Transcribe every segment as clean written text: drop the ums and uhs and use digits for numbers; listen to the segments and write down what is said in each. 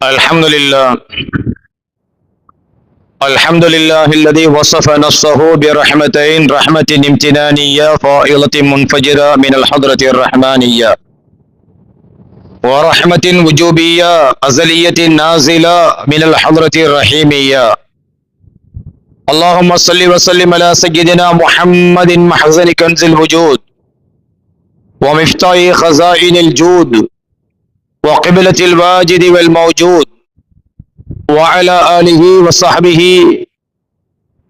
الحمد لله الحمد لله الذي وصف نفسه برحمتين، رحمة امتنانية فائضة منفجرة من الحضرة الرحمانية، ورحمة وجوبية أزلية نازلة من الحضرة الرحيمية. اللهم صل وسلم على سيدنا محمد محزن كنز الوجود ومفتاح خزائن الجود وقبلة الواجد والموجود، وعلى آله وصحبه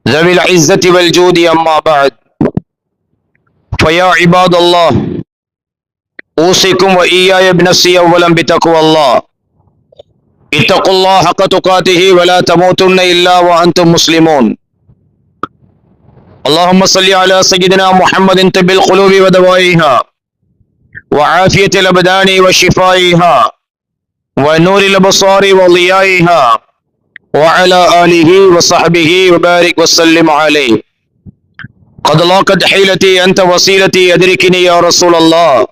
ذوي العزة والجود. أما بعد، فيا عباد الله، أوصيكم وإياي بنفسي أولا بتقوى الله. اتقوا الله حق تقاته ولا تموتن إلا وأنتم مسلمون. اللهم صل على سيدنا محمد طب القلوب ودوائها وعافية الأبدان وشفائها ونور الأبصار وضيائها، وعلى آله وصحبه وبارك وسلم عليه. قد لاقت حيلتي أنت وسيلتي أدركني يا رسول الله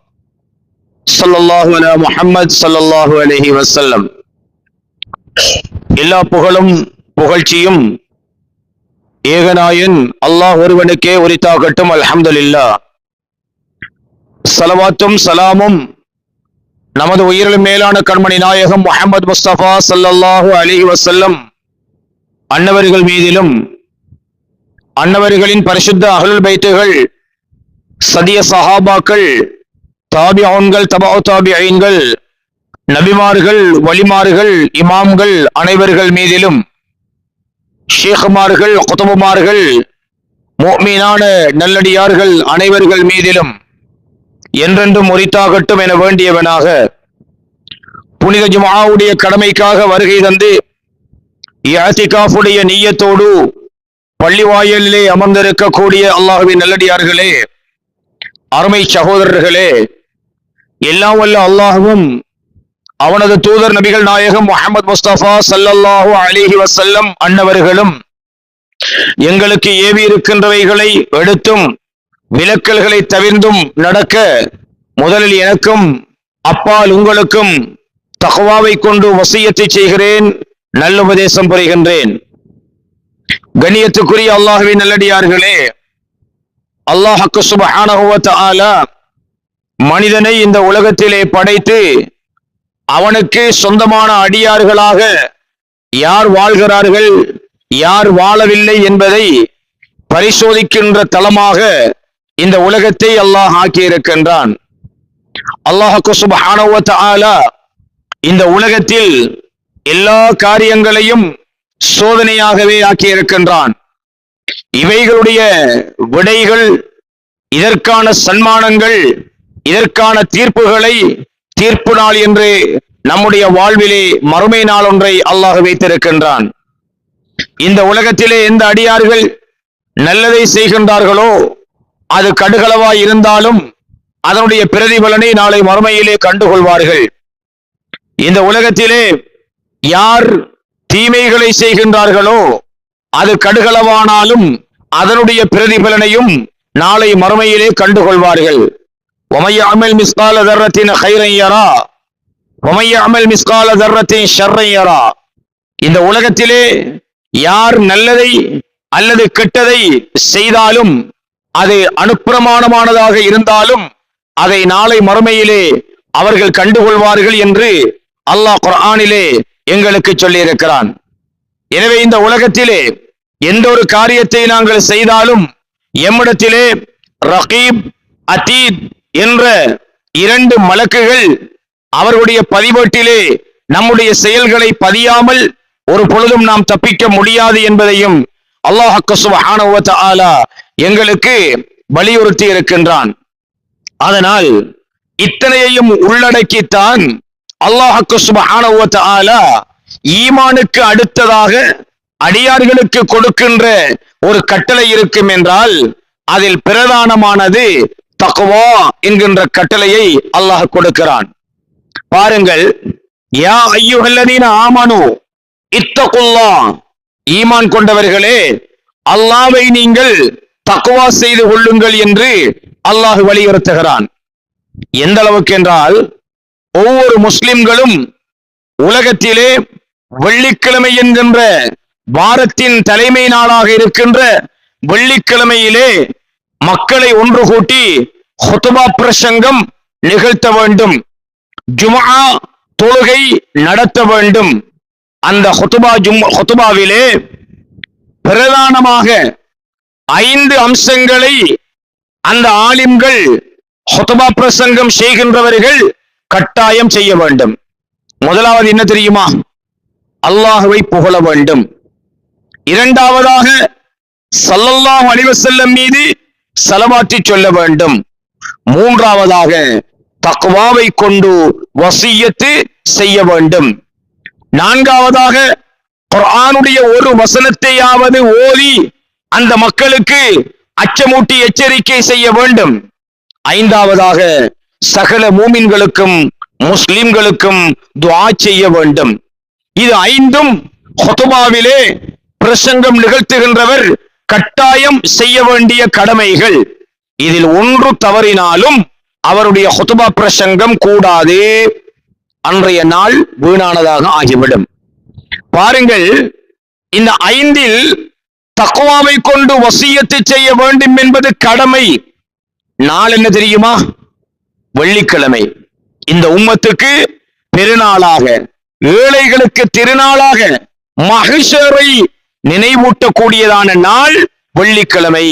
صلى الله على محمد صلى الله عليه وسلم. எல்லா புகழும் புகழ்ச்சியும் ஏகநாயன் அல்லாஹ் ஒருவனுக்கே உரித்தாகட்டும். அல்ஹம்துலில்லாஹ். ஸலவாத்தும் சலாமும் நமது உயிரிலும் மேலான கண்மணி நாயகம் முஹம்மது முஸ்தபா ஸல்லல்லாஹு அலைஹி வஸல்லம் அன்னவர்கள் மீதிலும், அன்னவர்களின் பரிசுத்த அஹ்லுல் பைத்துகள், சதிய சஹாபாக்கள், தாபிஊன்கள், தபஉ தாபிஈன்கள், நபிமார்கள், வலிமார்கள், இமாம்கள் அனைவர்கள் மீதிலும், ஷேഖுமார்கள், குதுபுமார்கள், முஃமினான நல்லடியார்கள் அனைவர்கள் மீதிலும் என்றென்றும் உரித்தாகட்டும் என வேண்டியவனாக, புனித ஜும்ஆவுடைய கடமைக்காக வருகை தந்து இஅ்திகாஃபுடைய நிய்யத்தோடு பள்ளி வாயிலிலே அமர்ந்திருக்கக்கூடிய அல்லாஹ்வின் நல்லடியார்களே, அருமை சகோதரர்களே, எல்லாம் வல்ல அல்லாஹ்வும் அவனது தூதர் நபிகள் நாயகம் முஹம்மது முஸ்தபா ஸல்லல்லாஹு அலைஹி வஸல்லம் அன்னவர்களும் எங்களுக்கு ஏவி இருக்கின்றவைகளை எடுத்தும் விலக்கல்களை தவிர்த்தும் நடக்க முதலில் எனக்கும் அப்பால் உங்களுக்கும் தக்வாவை கொண்டு வசியத்தை செய்கிறேன், நல்லுபதேசம் புரிகின்றேன். கண்ணியத்துக்குரிய அல்லாஹ்வின் நல்லடியார்களே, அல்லாஹ் சுப்ஹானஹு வ தஆலா மனிதனை இந்த உலகத்திலே படைத்து அவனுக்கு சொந்தமான அடியார்களாக யார் வாழ்கிறார்கள், யார் வாழவில்லை என்பதை பரிசோதிக்கின்ற தளமாக இந்த உலகத்தை அல்லாஹ் ஆக்கியிருக்கின்றான். அல்லாஹ் சுப்ஹானஹு வ தஆலா இந்த உலகத்தில் எல்லா காரியங்களையும் சோதனையாகவே ஆக்கியிருக்கின்றான். இவைகளுடைய விடைகள், இதற்கான சன்மானங்கள், இதற்கான தீர்ப்புகளை தீர்ப்பு நாள் என்று நம்முடைய வாழ்விலே மறுமை நாள் ஒன்றை அல்லாஹ் வைத்திருக்கின்றான். இந்த உலகத்திலே எந்த அடியார்கள் நல்லதை செய்கின்றார்களோ அது கடுகளவாய் இருந்தாலும் அதனுடைய பிரதிபலனை நாளை மறுமையிலே கண்டுகொள்வார்கள். இந்த உலகத்திலே யார் தீமைகளை செய்கின்றார்களோ அது கடுகளவானாலும் அதனுடைய பிரதிபலனையும் நாளை மறுமையிலே கண்டுகொள்வார்கள். وَمَن يَعْمَلْ مِثْقَالَ ذَرَّةٍ خَيْرًا يَرَهُ وَمَن يَعْمَلْ مِثْقَالَ ذَرَّةٍ شَرًّا يَرَهُ. இந்த உலகத்திலே யார் நல்லதை அல்லது கெட்டதை செய்தாலும் அது அனுப்பிரமாணமானதாக இருந்தாலும் அதை நாளை மறுமையிலே அவர்கள் கண்டுகொள்வார்கள் என்று அல்லாஹ் குர்ஆனிலே எங்களுக்கு சொல்லி இருக்கிறான். எனவே இந்த உலகத்திலே எந்த ஒரு காரியத்தை நாங்கள் செய்தாலும் எம்மிடத்திலே ரகீப், அதீத் என்ற இரண்டு மலக்குகள் அவர்களுடைய பதிவேட்டிலே நம்முடைய செயல்களை பதியாமல் ஒரு பொழுதும் நாம் தப்பிக்க முடியாது என்பதையும் அல்லாஹ் சுப்ஹானஹு வ தஆலா எங்களுக்கு வலியுறுத்தி இருக்கின்றான். அதனால் இத்தனையையும் உள்ளடக்கித்தான் அல்லாஹ் சுப்ஹானஹு வ தஆலா ஈமானுக்கு அடுத்ததாக அடியார்களுக்கு கொடுக்கின்ற ஒரு கட்டளை இருக்கும் என்றால் அதில் பிரதானமானது தக்வா என்கின்ற கட்டளையை அல்லாஹ் கொடுக்கிறான். பாருங்கள், யா அய்யுஹல்லதீன ஆமனு இத்தகுல்லாஹ், ஈமான் கொண்டவர்களே அல்லாஹ்வை நீங்கள் தக்வா செய்து கொள்ளுங்கள் என்று அல்லாஹ் வலியுறுத்துகிறான். எந்த அளவுக்கு என்றால் ஒவ்வொரு முஸ்லிம்களும் உலகத்திலே வெள்ளிக்கிழமை என்கின்ற வாரத்தின் தலைமை நாளாக இருக்கின்ற வெள்ளிக்கிழமையிலே மக்களை ஒன்று கூட்டி ஹுத்பா பிரசங்கம் நிகழ்த்த வேண்டும், ஜும்ஆ தொழுகை நடத்த வேண்டும். அந்த ஹுத்பாவிலே பிரதானமாக 5 அம்சங்களை அந்த ஆலிம்கள் ஹுத்பா பிரசங்கம் செய்கின்றவர்கள் கட்டாயம் செய்ய வேண்டும். முதலாவது என்ன தெரியுமா? அல்லாஹ்வை புகழ வேண்டும். இரண்டாவதாக ஸல்லல்லாஹு அலைஹி வஸல்லம் மீது ஸலவாத்து சொல்ல வேண்டும். மூன்றாவதாக தக்வாவை கொண்டு வசியத்து செய்ய வேண்டும். நான்காவதாக குர்ஆனுடைய ஒரு வசனத்தையாவது ஓதி அந்த மக்களுக்கு அச்சமூட்டி எச்சரிக்கை செய்ய வேண்டும். ஐந்தாவதாக சகல மூமின்களுக்கும் முஸ்லிம்களுக்கும் துஆ செய்ய வேண்டும். இது 5ம் ஹுத்பாவிலே பிரசங்கம் நிகழ்த்துகின்றவர் கட்டாயம் செய்ய வேண்டிய கடமைகள். இதில் ஒன்று தவறினாலும் அவருடைய ஹுத்பா பிரசங்கம் கூடாது, அன்றைய நாள் வீணானதாக ஆகிவிடும். பாருங்கள், இந்த 5ல் தக்வாவை கொண்டு வசியத்து செய்ய வேண்டும் என்பது கடமை. நாள் என்ன தெரியுமா? வெள்ளிக்கிழமை. இந்த உம்மத்துக்கு பெருநாளாக, ஏழைகளுக்கு திருநாளாக, மஹ்ஷரை நினைவூட்டக்கூடியதான நாள் வெள்ளிக்கிழமை.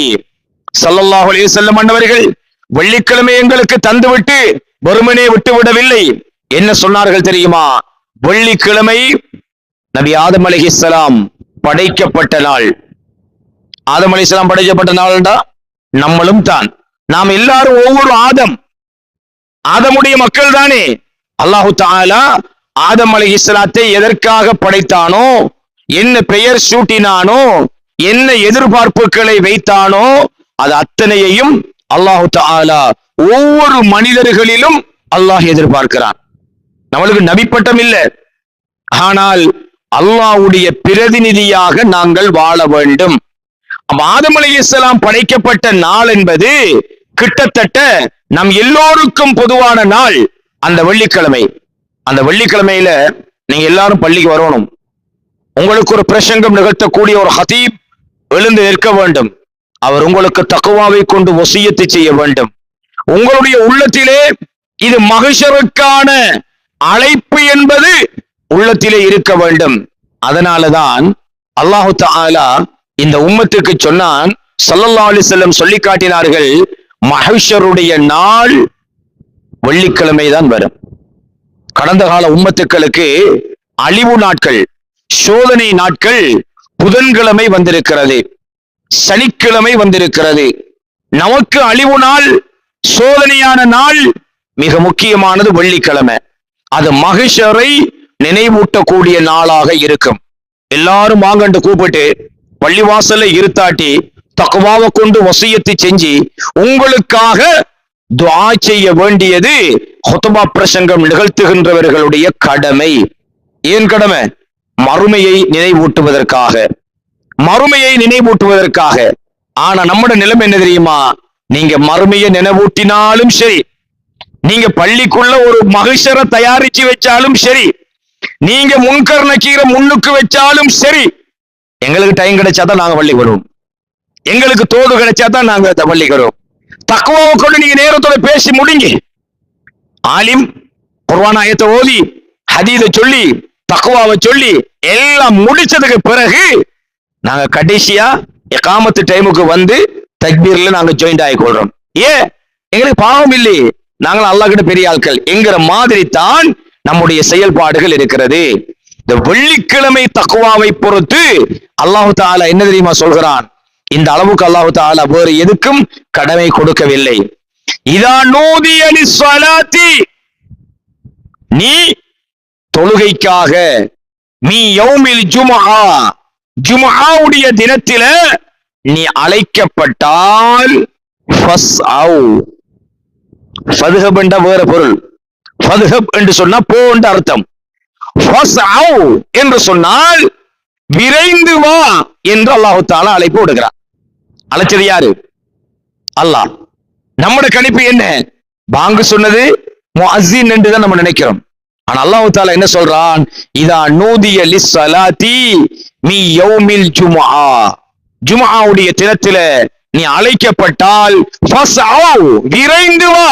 ஸல்லல்லாஹு அலைஹி வஸல்லம் அன்னவர்கள் வெள்ளிக்கிழமை எங்களுக்கு தந்துவிட்டு வெறுமனே விட்டுவிடவில்லை. என்ன சொன்னார்கள் தெரியுமா? வெள்ளிக்கிழமை நபி ஆதம் அலைஹிஸ்ஸலாம் படைக்கப்பட்ட நாள். ஆதம் அலைஹிஸ்ஸலாம் படைக்கப்பட்ட நாள்டா நம்மளும் தான். நாம் எல்லாரும் ஒவ்வொரு ஆதமுடைய மக்கள் தானே. அல்லாஹு தஆலா ஆதம் அலைஹிஸ்ஸலாத்தை எதற்காக படைத்தானோ, என்ன பெயர் சூட்டினானோ, என்ன எதிர்பார்ப்புகளை வைத்தானோ, அது அத்தனையையும் அல்லாஹு தஆலா ஒவ்வொரு மனிதர்களிலும் அல்லாஹ் எதிர்பார்க்கிறான். நம்மளுக்கு நபி பட்டம் இல்லை, ஆனால் அல்லாஹ்வுடைய பிரதிநிதியாக நாங்கள் வாழ வேண்டும். ஆதம் அலைஹிஸ்ஸலாம் படைக்கப்பட்ட நாள் என்பது கிட்டத்தட்ட நம் எல்லோருக்கும் பொதுவான நாள் அந்த வெள்ளிக்கிழமை. அந்த வெள்ளிக்கிழமையில நீங்க எல்லாரும் பள்ளிக்கு வரணும். உங்களுக்கு ஒரு பிரசங்கம் நிகழ்த்தக்கூடிய ஒரு ஹதீப் எழுந்து நிற்க வேண்டும். அவர் உங்களுக்கு தக்வாவை கொண்டு வசியத்து செய்ய வேண்டும். உங்களுடைய உள்ளத்திலே இது மஹ்ஷருக்கான அழைப்பு என்பது உள்ளத்திலே இருக்க வேண்டும். அதனாலதான் அல்லாஹு தஆலா இந்த உம்மத்துக்கு சொன்னான், ஸல்லல்லாஹு அலைஹி வஸல்லம் சொல்லி காட்டினார்கள், மஹ்ஷருடைய நாள் வெள்ளிக்கிழமை தான் வரும். கடந்த கால உம்மத்துக்களுக்கு அழிவு நாட்கள், சோதனை நாட்கள் புதன்கிழமை வந்திருக்கிறது, சனிக்கிழமை வந்திருக்கிறது. நமக்கு அழிவு நாள், சோதனையான நாள் மிக முக்கியமானது வெள்ளிக்கிழமை. அது மஹ்ஷரை நினைவூட்டக்கூடிய நாளாக இருக்கும். எல்லாரும் வாங்கண்டு கூப்பிட்டு பள்ளிவாசல்ல இருத்தாட்டி தக்வாவை கொண்டு வசியத்து செஞ்சு உங்களுக்காக துஆ செய்ய வேண்டியது ஹுத்பா பிரசங்கம் நிகழ்த்துகின்றவர்களுடைய கடமை. ஏன் கடமை? மறுமையை நினைவூட்டுவதற்காக, மறுமையை நினைவூட்டுவதற்காக. ஆனா நம்முடைய நிலைமை என்ன தெரியுமா? நீங்க மறுமையை நினைவூட்டினாலும் சரி, நீங்க பள்ளிக்குள்ள ஒரு மஹ்ஷரை தயாரிச்சு வச்சாலும் சரி, நீங்க முன்கர் நக்கீரை முன்னுக்கு வச்சாலும் சரி, எங்களுக்கு டைம் கிடைச்சாதான் நாங்க பள்ளிக்கு வருவோம், எங்களுக்கு தோது கிடைச்சாதான் நாங்க பள்ளிக்கு வருவோம். தக்வாவை கொண்டு நீங்க நேரத்தோட பேசி முடிங்க. ஆலிம் குர்ஆன் ஆயத்தை ஓதி ஹதீஸை சொல்லி தக்வாவை சொல்லி எல்லாம் முடிச்சதுக்கு பிறகு நாங்க கடைசியா இகாமத்து டைமுக்கு வந்து தக்பீர்ல நாங்க ஜாயின்ட் ஆகிக்கொள்றோம். ஏன்? எங்களுக்கு பாவம் இல்லை, நாங்கள் அல்லாஹ் கிட்ட பெரிய ஆட்கள் என்கிற மாதிரி தான் நம்முடைய செயல்பாடுகள் இருக்கிறது. இந்த வெள்ளிக்கிழமை தக்வாவை பொறுத்து அல்லாஹு தஆலா என்ன தெரியுமா சொல்கிறான்? இந்த அளவுக்கு அல்லாஹு தஆலா வேறு எதுக்கும் கடமை கொடுக்கவில்லை. இதா நூதிய லிஸ்ஸலாத்தி, நீ தொழுகைக்காக, மீ யௌமில் ஜும்ஆ, ஜும்ஆவுடைய தினத்தில நீ அழைக்கப்பட்டால் ஃபஸ்அவ், ஃபத்ஹப் என்ற வேற பொருள். ஃபத்ஹப் என்று சொன்னா போ என்ற அர்த்தம். ஃபஸ்அவ் என்று சொன்னால் விரைந்து வா என்று அல்லாஹ் தஆலா அழைப்பு விடுகிறார். அழைச்சது யாரு? அல்லாஹ். நம்முடைய கணிப்பு என்ன? பாங்கு சொன்னது முஅஸ்ஸின் என்று தான் நம்ம நினைக்கிறோம். ஆனா அல்லாஹ் தஆலா என்ன சொல்றான், இதா நூதிய லிஸ்ஸலாத்தி மீ யௌமில் ஜும்ஆ, ஜும்ஆவுடைய தினத்தில நீ அழைக்கப்பட்டால் ஃபஸ்அவ், விரைந்து வா.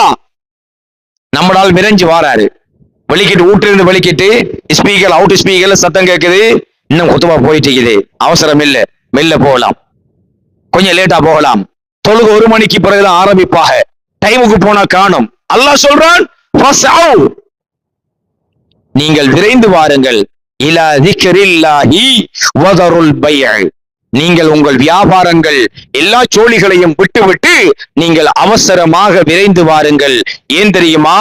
நம்மளால் விரைஞ்சு வாராரு, வெளிக்கிட்டு வீட்டிலிருந்து வெளிக்கிட்டு ஸ்பீக்கர் அவுட் ஸ்பீக்கர்ல சத்தம் கேட்குது, இன்னும் குத்துபா போயிட்டு இருக்குது, அவசரம் இல்ல, மெல்ல போகலாம், கொஞ்சம் லேட்டா போகலாம், தொழுக 1 மணிக்கு பிறகுதான் ஆரம்பிப்பாக, டைமுக்கு போனா காணும். அல்லாஹ் சொல்றான் ஃபஸ்அவ், நீங்கள் விரைந்து வாருங்கள், இலா திக்ரில்லாஹி வதருல் பைஅ, நீங்கள் உங்கள் வியாபாரங்கள் எல்லா சோழிகளையும் விட்டுவிட்டு நீங்கள் அவசரமாக விரைந்து வாருங்கள். ஏன் தெரியுமா,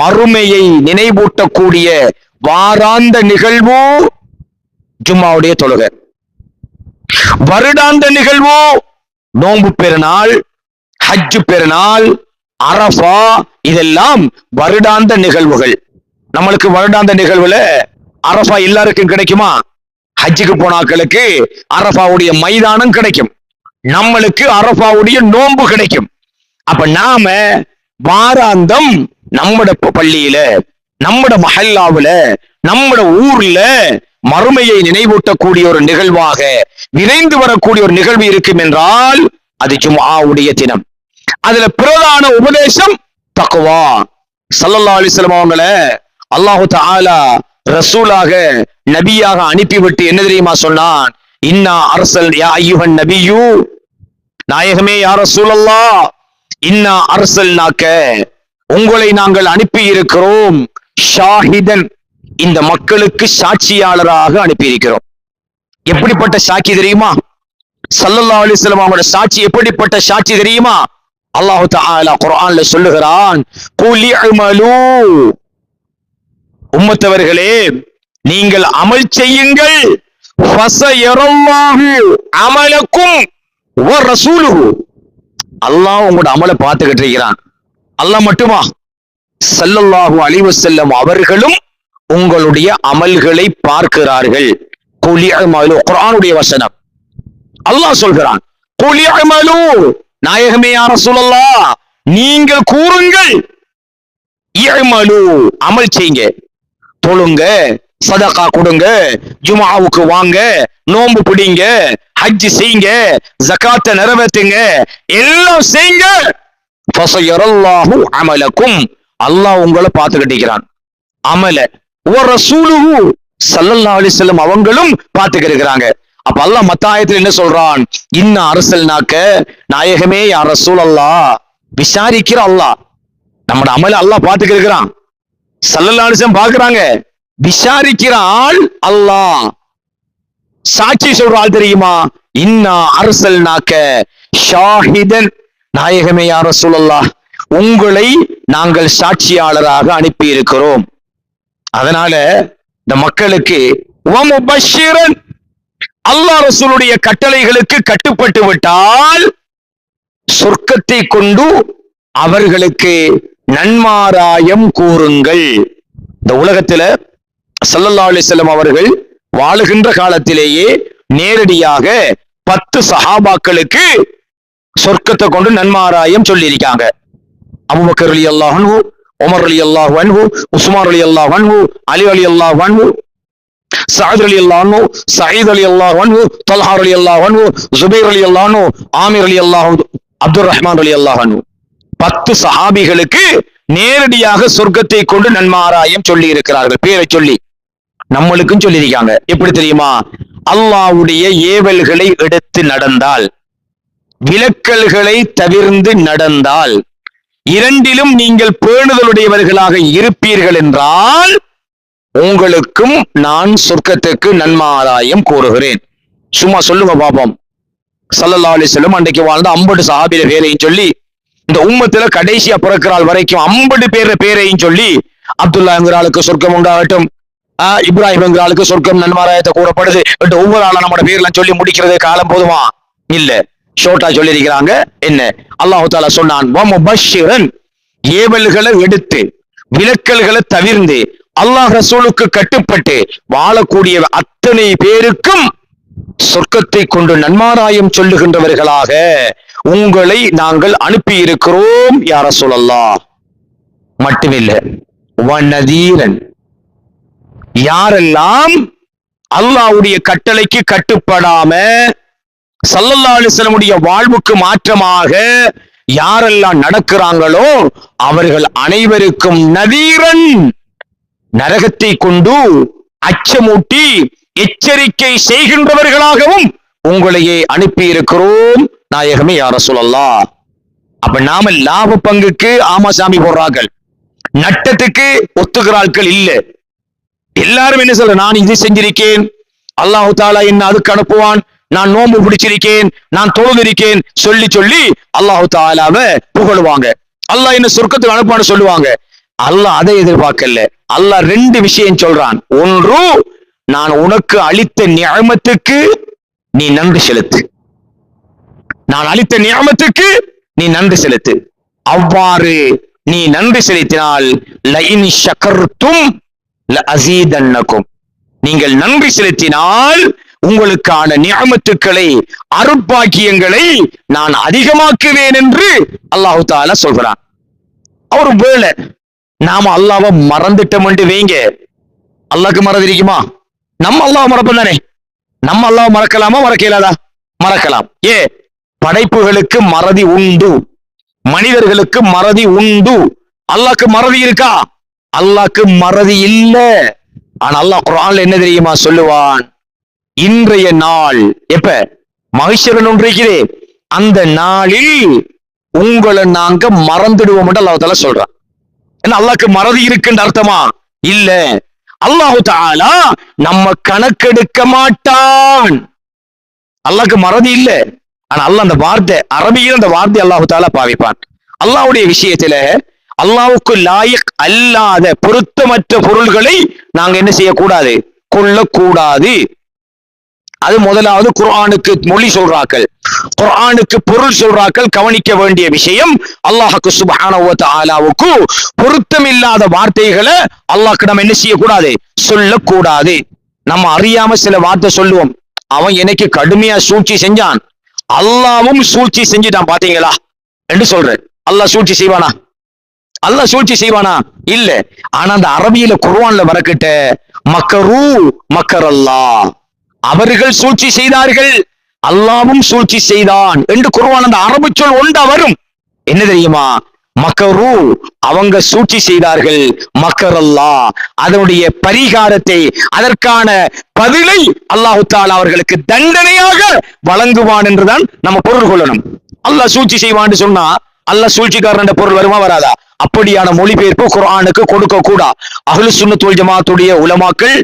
மறுமையை நினைவூட்டக்கூடிய வாராந்த நிகழ்வு ஜும்மாவுடைய தொழுகை, வருடாந்த நிகழ்வு நோன்பு பெருநாள், ஹஜ் பெருநாள், அரஃபா, இதெல்லாம் வருடாந்த நிகழ்வுகள். நம்மளுக்கு வருடாந்த நிகழ்வுல அரஃபா எல்லாருக்கும் கிடைக்குமா? ஹஜ்ஜுக்கு போனாக்களுக்கு அரஃபாவுடைய மைதானம் கிடைக்கும், நம்மளுக்கு அரஃபாவுடைய நோன்பு கிடைக்கும். அப்ப நாம வாராந்தம் நம்மட பள்ளியில, நம்மட மஹல்லாவுல, நம்மட ஊர்ல மறுமையை நினைவூட்டக்கூடிய ஒரு நிகழ்வாக விரைந்து வரக்கூடிய ஒரு நிகழ்வு இருக்கும் என்றால் அது ஜும்ஆவுடைய தினம். அதுல பிரதான உபதேசம் தக்வா. ஸல்லல்லாஹு அலைஹி வஸல்லம் அவங்களை அல்லாஹ் தஆலா ரசூலாக நபியாக அனுப்பிவிட்டு என்ன தெரியுமா சொன்னான், இன்னா அர்சல் யா அய்யுஹன் நபியு, நாயகமே யா ரசூலல்லாஹ், இன்னா அர்சல்நாக்க, உங்களை நாங்கள் அனுப்பி இருக்கிறோம், ஷாஹிதன், இந்த மக்களுக்கு சாட்சியாளராக அனுப்பி இருக்கிறோம். எப்படிப்பட்ட சாட்சி தெரியுமா? ஸல்லல்லாஹு அலைஹி வஸல்லம் அவங்களோட சாட்சி எப்படிப்பட்ட சாட்சி தெரியுமா? அல்லாஹ் தஆலா குர்ஆன்ல சொல்லுகிறான், குல் இஅமலு, உம்மத்தவர்களே நீங்கள் அமல் செய்யுங்கள், ஃபஸயரல்லாஹு அமலக்கும் வ ரசூலுஹு, அல்லாஹ் உங்களோட அமலை பார்த்துக்கிட்டு இருக்கிறான். அல்லாஹ் மட்டுமா, ஸல்லல்லாஹு அலைஹி வஸல்லம் அவர்களும் உங்களுடைய அமல்களை பார்க்கிறார்கள். குல் இஅமலு, குர்ஆனுடைய வசனம். அல்லாஹ் சொல்கிறான், குல் இஅமலு, நாயகமே யா ரசூலல்லாஹ் நீங்கள் கூறுங்கள், இஅமலு, அமல் செய்யுங்க, தொழுங்க, சதகா கொடுங்க, ஜும்ஆவுக்கு வாங்க, நோன்பு பிடிங்க, ஹஜ் செய்யுங்க, ஜகாத்தை நிறைவேற்றுங்க, எல்லாம் செய்யுங்க, ஃபஸயரல்லாஹு அமலக்கும், அல்லாஹ் உங்களை பார்த்துக்கிட்டு இருக்கிறான். அமல வ ரசூலுஹு, ஸல்லல்லாஹு அலைஹி வஸல்லம் அவங்களும் பார்த்துக்கிட்டு இருக்கிறாங்க. அப்ப அல்லாஹ் மத்த ஆயத்துல என்ன சொல்றான், இன்னா அர்சல்நாக்க, நாயகமே யா ரசூலல்லாஹ், விசாரிக்கிற அல்லாஹ், நம்மட அமல அல்லாஹ் பார்த்துக்கிட்டு இருக்கிறான், ஸல்லல்லாஹு அலைஹி வஸல்லம் பார்க்கறாங்க, விசாரிக்கிற ஆள் அல்லாஹ். சாட்சி சொல்ற ஆள் தெரியுமா, இன்னா அர்சல்நாக்க ஷாஹிதன், நாயகமே யா ரசூலல்லாஹ், உங்களை நாங்கள் சாட்சியாளராக அனுப்பி இருக்கிறோம். அதனால இந்த மக்களுக்கு வமுபஷ்ஷிரன், அல்லாஹ் ரசூலுடைய கட்டளைகளுக்கு கட்டுப்பட்டு விட்டால் சொர்க்கத்தை கொண்டு அவர்களுக்கு நன்மாராயம் கூறுங்கள். இந்த உலகத்துல ஸல்லல்லாஹு அலைஹி வஸல்லம் அவர்கள் வாழுகின்ற காலத்திலேயே நேரடியாக 10 சஹாபாக்களுக்கு சொர்க்கத்தை கொண்டு நன்மாராயம் சொல்லி இருக்காங்க. அபூபக்கர் ரலியல்லாஹு அன்ஹு, உமர் ரலியல்லாஹு அன்ஹு, உஸ்மான் ரலியல்லாஹு அன்ஹு, அலி ரலியல்லாஹு அன்ஹு, சஅத் ரலியல்லாஹு அன்ஹு, சயீத் ரலியல்லாஹு அன்ஹு, தல்ஹா ரலியல்லாஹு அன்ஹு, ஜுபைர் ரலியல்லாஹு அன்ஹு, ஆமிர் ரலியல்லாஹு, அப்துர் ரஹ்மான் ரலியல்லாஹு அன்ஹு, 10 சஹாபிகளுக்கு நேரடியாக சொர்க்கத்தை கொண்டு நன்மாராயம் சொல்லி இருக்கிறார்கள். பேரை சொல்லி நம்மளுக்கும் சொல்லியிருக்காங்க. எப்படி தெரியுமா, அல்லாஹ்வுடைய ஏவல்களை எடுத்து நடந்தால், விலக்கல்களை தவிர்ந்து நடந்தால், இரண்டிலும் நீங்கள் பேணுதலுடையவர்களாக இருப்பீர்கள் என்றால் உங்களுக்கும் நான் சொர்க்கத்துக்கு நன்மாராயம் கூறுகிறேன். சும்மா சொல்லுங்க பாப்போம். ஸல்லல்லாஹு அலைஹி வஸல்லம் அன்றைக்கு வாழ்ந்த 50 சஹாபிய பேரையும் சொல்லி, இந்த உம்மத்துல கடைசியா பிறக்கிறாள் வரைக்கும் 50 பேர பேரையும் சொல்லி, அப்துல்லா என்கிற ஆளுக்கு சொர்க்கம் உண்டாகட்டும், இப்ராஹிம் என்கிற ஆளுக்கு சொர்க்கம் நன்மாராயத்தை கூறப்படுது, ஒவ்வொரு ஆளா நம்மட பேர்லாம் சொல்லி முடிக்கிறது காலம் போதுமா? இல்ல, ஷோர்ட்டா சொல்லி இருக்கிறாங்க. என்ன அல்லாஹ் தஆலா சொன்னான், வமுபஷ்ஷிரன், ஏவல்களை எடுத்து விலக்கல்களை தவிர்ந்து அல்லாஹ் ரசூலுக்கு கட்டுப்பட்டு வாழக்கூடிய அத்தனை பேருக்கும் சொர்க்கத்தை கொண்டு நன்மாராயம் சொல்லுகின்றவர்களாக உங்களை நாங்கள் அனுப்பி இருக்கிறோம் யா ரசூலல்லாஹ். மட்டுமில்லை, வநதீரன், யாரெல்லாம் அல்லாஹ்வுடைய கட்டளைக்கு கட்டுப்படாம ஸல்லல்லாஹு அலைஹி வஸல்லம் வாழ்வுக்கு மாற்றமாக யாரெல்லாம் நடக்கிறாங்களோ அவர்கள் அனைவருக்கும் நதீரன், நரகத்தை கொண்டு அச்சமூட்டி எச்சரிக்கை செய்கின்றவர்களாகவும் உங்களையே அனுப்பி இருக்கிறோம் நாயகமே யா ரசூலல்லாஹ். அப்ப நாம லாப பங்குக்கு ஆமாசாமி போடுறார்கள், நட்டத்துக்கு ஒத்துக்கிறார்கள் இல்ல. எல்லாரும் என்ன சொல்ற, நான் இது செஞ்சிருக்கேன், அல்லாஹு தாலா என்ன அதுக்கு அனுப்புவான், நான் நோன்பு பிடிச்சிருக்கேன், நான் தொழுதிருக்கேன் சொல்லி சொல்லி அல்லாஹு தாலாவை புகழுவாங்க. அல்லாஹ் என்ன சொர்க்கத்துக்கு அனுப்பான்னு சொல்லுவாங்க. அல்லாஹ் அதை எதிர்பார்க்கல. அல்லாஹ் ரெண்டு விஷயம் சொல்றான். ஒன்று, நான் உனக்கு அளித்த நிஅமத்துக்கு நீ நன்றி செலுத்து, நான் அளித்த நிஅமத்துக்கு நீ நன்றி செலுத்து. அவ்வாறு நீ நன்றி செலுத்தினால் லஇன் ஷகர்தும் லஅஸீதன்னகும், நீங்கள் நன்றி செலுத்தினால் உங்களுக்கான நிஅமத்துக்களை அருட்பாக்கியங்களை நான் அதிகமாக்குவேன் என்று அல்லாஹு தஆலா சொல்கிறான். ஒரு வேளை நாம அல்லாஹ்வை மறந்துட்டோம் என்று வைங்க, அல்லாஹ்க்கு மறதி இருக்குமா? நம்ம அல்லாஹ் மறப்போம் தானே. நம்ம அல்லாஹ் மறக்கலாமா மறக்க இயலாதா? மறக்கலாம். படைப்புகளுக்கு மறதி உண்டு, மனிதர்களுக்கு மறதி உண்டு. அல்லாஹ்க்கு மறதி இருக்கா? அல்லாஹ்க்கு மறதி இல்ல. ஆனா அல்லாஹ் குர்ஆன்ல என்ன தெரியுமா சொல்லுவான்? இன்றைய நாள் எப்ப மஹ்ஷர் ஒன்று இருக்கிறே, அந்த நாளில் உங்களை நாங்க மறந்துடுவோம் என்று அல்லாஹ் தஆலா சொல்றான். என்ன அல்லாஹ்க்கு மறதி இருக்குன்ற அர்த்தமா? இல்ல. அல்லாஹு தஆலா நம்ம கணக்கெடுக்க மாட்டான். அல்லாஹ்க்கு மறதி இல்ல. ஆனா அல்லாஹ் அந்த வார்த்தை, அரபியில் அந்த வார்த்தை அல்லாஹு தஆலா பாவிப்பான். அல்லாஹ்வுடைய விஷயத்துல அல்லாஹ்வுக்கு லாயிக் அல்லாத பொருத்தமற்ற பொருள்களை நாங்க என்ன செய்யக்கூடாது? கொள்ளக்கூடாது. அது முதலாவது. குர்ஆனுக்கு மொழி சொல்றாக்கள், குர்ஆனுக்கு பொருள் சொல்றாக்கள் கவனிக்க வேண்டிய விஷயம். அல்லாஹ்வுக்கு சுப்ஹானஹு வ தஆலாவுக்கு பொருத்தமில்லாத வார்த்தைகளை அல்லாஹ்க்கு நம்ம என்ன செய்யக்கூடாது? சொல்லக்கூடாது. நம்ம அறியாம சில வார்த்தை சொல்லுவோம். அவன் எனக்கு கடுமையா சூழ்ச்சி செஞ்சான், அல்லாவும் சூழ்ச்சி செஞ்சுட்டான் பாத்தீங்களா என்று சொல்ற. அல்லாஹ் சூழ்ச்சி செய்வானா? அல்லாஹ் சூழ்ச்சி செய்வானா? இல்ல. ஆனா அந்த அரபியில குர்ஆன்ல வரக்கிட்ட மக்கரு மக்கரல்லாஹ், அவர்கள் சூழ்ச்சி செய்தார்கள், அல்லாவும் சூழ்ச்சி செய்தான் என்று குர்ஆன் அந்த அரபு சொல் ஒன்றா வரும். என்ன தெரியுமா? மக்கரு, அவங்க சூழ்ச்சி செய்தார்கள், மக்கரல்லாஹ் அதனுடைய பரிகாரத்தை, அதற்கான பதிலை அல்லாஹு தஆலா அவர்களுக்கு தண்டனையாக வழங்குவான் என்றுதான் நம்ம பொருள் கொள்ளணும். அல்லாஹ் சூழ்ச்சி செய்வான்னு சொன்னா அல்லாஹ் சூழ்ச்சிக்காரன் பொருள் வருமா வராதா? அப்படியான மொழிபெயர்ப்பு குர்ஆனுக்கு கொடுக்க கூடா. அஹ்லுஸ் சுன்னத் வல் ஜமாஅத்துடைய உலமாக்கள்,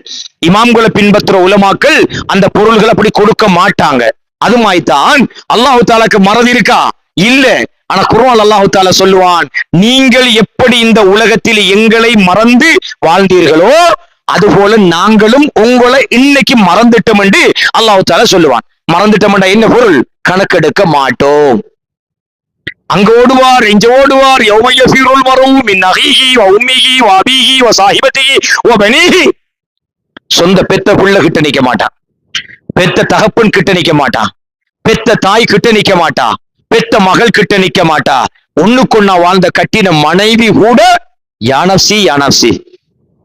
இமாம்களை பின்பற்ற உலமாக்கள் அந்த பொருள்கள் அப்படி கொடுக்க மாட்டாங்க. அது மாதிரிதான் அல்லாஹு தஆலாக்கு மறதி இருக்கா? இல்ல. ஆனா குர்ஆன் அல்லாஹு தஆலா சொல்லுவான், நீங்கள் எப்படி இந்த உலகத்தில் எங்களை மறந்து வாழ்ந்தீர்களோ அதுபோல நாங்களும் உங்களை இன்னைக்கு மறந்துட்டோம் என்று அல்லாஹு தஆலா சொல்லுவான். மறந்துட்டோம் என்ற என்ன பொருள்? கணக்கெடுக்க மாட்டோம். அங்க ஓடுவார், இங்க ஓடுவார். யௌம யஃபிருல் மர்உ மின் அஹீஹி வ உம்மிஹி வ அபீஹி வ ஸாஹிபத்திஹி வ பனீஹி. சொந்த பெத்த புள்ள கிட்ட நிக்க மாட்டான், பெத்த தகப்பன் கிட்ட நிக்க மாட்டான், பெத்த தாய் கிட்ட நிக்க மாட்டா, பெத்த மகள் கிட்ட நிக்க மாட்டா. ஒண்ணுக்கொன்னா வாழ்ந்த கட்டின மனைவி கூட யானப்சி யானப்சி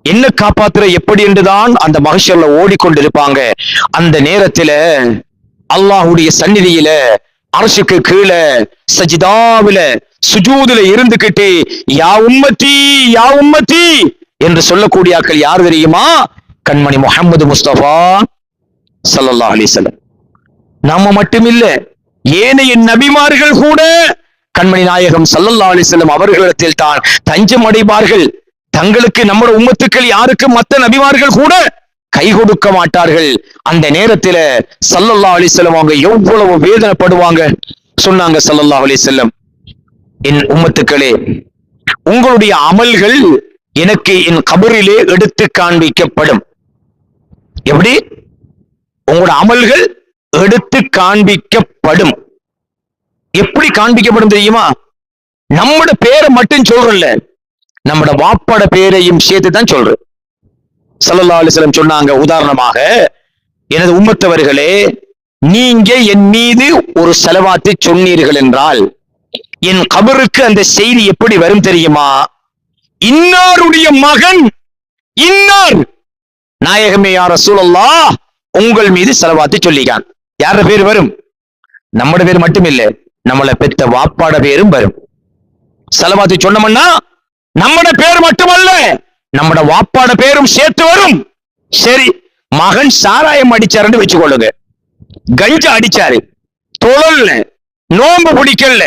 என்ன காப்பாத்துற எப்படி என்றுதான் அந்த மஹ்ஷர்ல ஓடிக்கொண்டிருப்பாங்க. அந்த நேரத்துல அல்லாஹ்வுடைய சந்நிதியில அர்ஷுக்கு கீழே சஜிதாவில சுஜூதுல இருந்துகிட்டு யா உம்மத்தி யா உம்மத்தி என்று சொல்லக்கூடிய ஆட்கள் யார் தெரியுமா? கண்மணி முஹம்மது முஸ்தபா ஸல்லல்லாஹு அலைஹி வஸல்லம். நாம மட்டுமில்ல, ஏனைய நபிமார்கள் கூட கண்மணி நாயகம் ஸல்லல்லாஹு அலைஹி வஸல்லம் அவர்களிடத்தில் தான் தஞ்சம் அடைவார்கள். தங்களுக்கு நம்முடைய உம்மத்துக்கள் யாருக்கு மற்ற நபிமார்கள் கூட கை கொடுக்க மாட்டார்கள். அந்த நேரத்துல ஸல்லல்லாஹு அலைஹி வஸல்லம் அவங்க எவ்வளவு வேதனைப்படுவாங்க. சொன்னாங்க ஸல்லல்லாஹு அலைஹி வஸல்லம், என் உம்மத்துக்களே, உங்களுடைய அமல்கள் எனக்கு என் கபரிலே எடுத்து காண்பிக்கப்படும். எப்படி? உங்களோட அமல்கள் எடுத்து காண்பிக்கப்படும். எப்படி காண்பிக்கப்படும் தெரியுமா? நம்மட பேரை மட்டும் சொல்றல, நம்மட வாப்பட பேரையும் சேர்த்து தான் சொல்றேன். ஸல்லல்லாஹு அலைஹி வஸல்லம் சொன்னாங்க, உதாரணமாக, எனது உம்மத்தவர்களே, நீங்க என் மீது ஒரு ஸலவாத்தை சொன்னீர்கள் என்றால் என் கபருக்கு அந்த செய்தி எப்படி வரும் தெரியுமா? இன்னாருடைய மகன் இன்னார் நாயகமே யா ரசூலல்லாஹ் உங்கள் மீது ஸலவாத்து சொல்லிக்கான். யார பேர் வரும்? நம்மட பேர் மட்டும் இல்ல, நம்மளை பெத்த வாப்பாட பேரும் வரும். ஸலவாத்து சொன்னோம்னா நம்மட பேர் மட்டுமல்ல, நம்மட வாப்பாட பேரும் சேர்த்து வரும். சரி, மகன் சாராயம் அடிச்சாருன்னு வச்சுக்கொள்ளுங்க, கஞ்சா அடிச்சாரு, தொழல்ல, நோம்பு பிடிக்கல,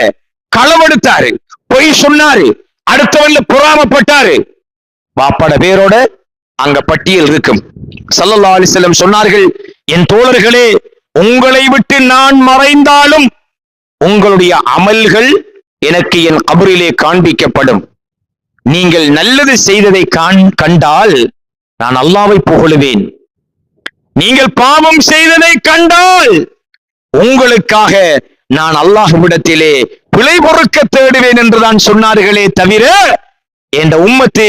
களவெடுத்தாரு, பொய் சொன்னாரு, அடுத்தவன்ல பொறாமப்பட்டாரு, வாப்பாட பேரோட அங்க பட்டியல் இருக்கும். ஸல்லல்லாஹு அலைஹி வஸல்லம் சொன்னார்கள், என் தோழர்களே, உங்களை விட்டு நான் மறைந்தாலும் உங்களுடைய அமல்கள் எனக்கு என் கபரிலே காண்பிக்கப்படும். நீங்கள் நல்லது செய்ததை கண்டால் நான் அல்லாஹ்வை புகழுவேன். நீங்கள் பாவம் செய்ததை கண்டால் உங்களுக்காக நான் அல்லாஹ்விடத்திலே பிழை பொறுக்க தேடுவேன் என்றுதான் சொன்னார்களே தவிர, என்ற உம்மத்து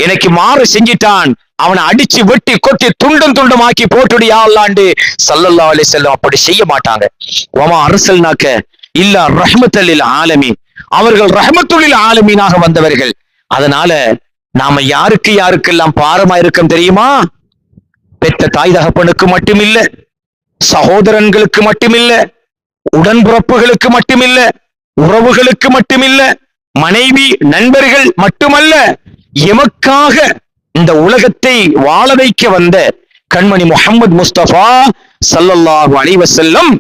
எனக்கு மாறு செஞ்சிட்டான், அவனை அடிச்சு வெட்டி கொட்டி துண்டம் துண்டமாக்கி போட்டுடியா அல்லாண்டு ஸல்லல்லாஹு அலைஹி வஸல்லம் அப்படி செய்ய மாட்டாங்க. வமா அர்ஸல்னாக இல்லா ரஹ்மத்தல் லில் ஆலமீன். அவர்கள் ரஹ்மத்துல் ஆலமீனாக வந்தவர்கள். அதனால நாம யாருக்கெல்லாம் பாரமா இருக்கோம் தெரியுமா? பெற்ற தாய் தகப்பனுக்கு மட்டுமில்ல, சகோதரன்களுக்கு மட்டுமில்ல, உடன்பிறப்புகளுக்கு மட்டுமில்ல, உறவுகளுக்கு மட்டுமில்ல, மனைவி நண்பர்கள் மட்டுமல்ல, எமக்காக இந்த உலகத்தை வாழ வைக்க வந்த கண்மணி முஹம்மது முஸ்தபா ஸல்லல்லாஹு அலைஹி வஸல்லம்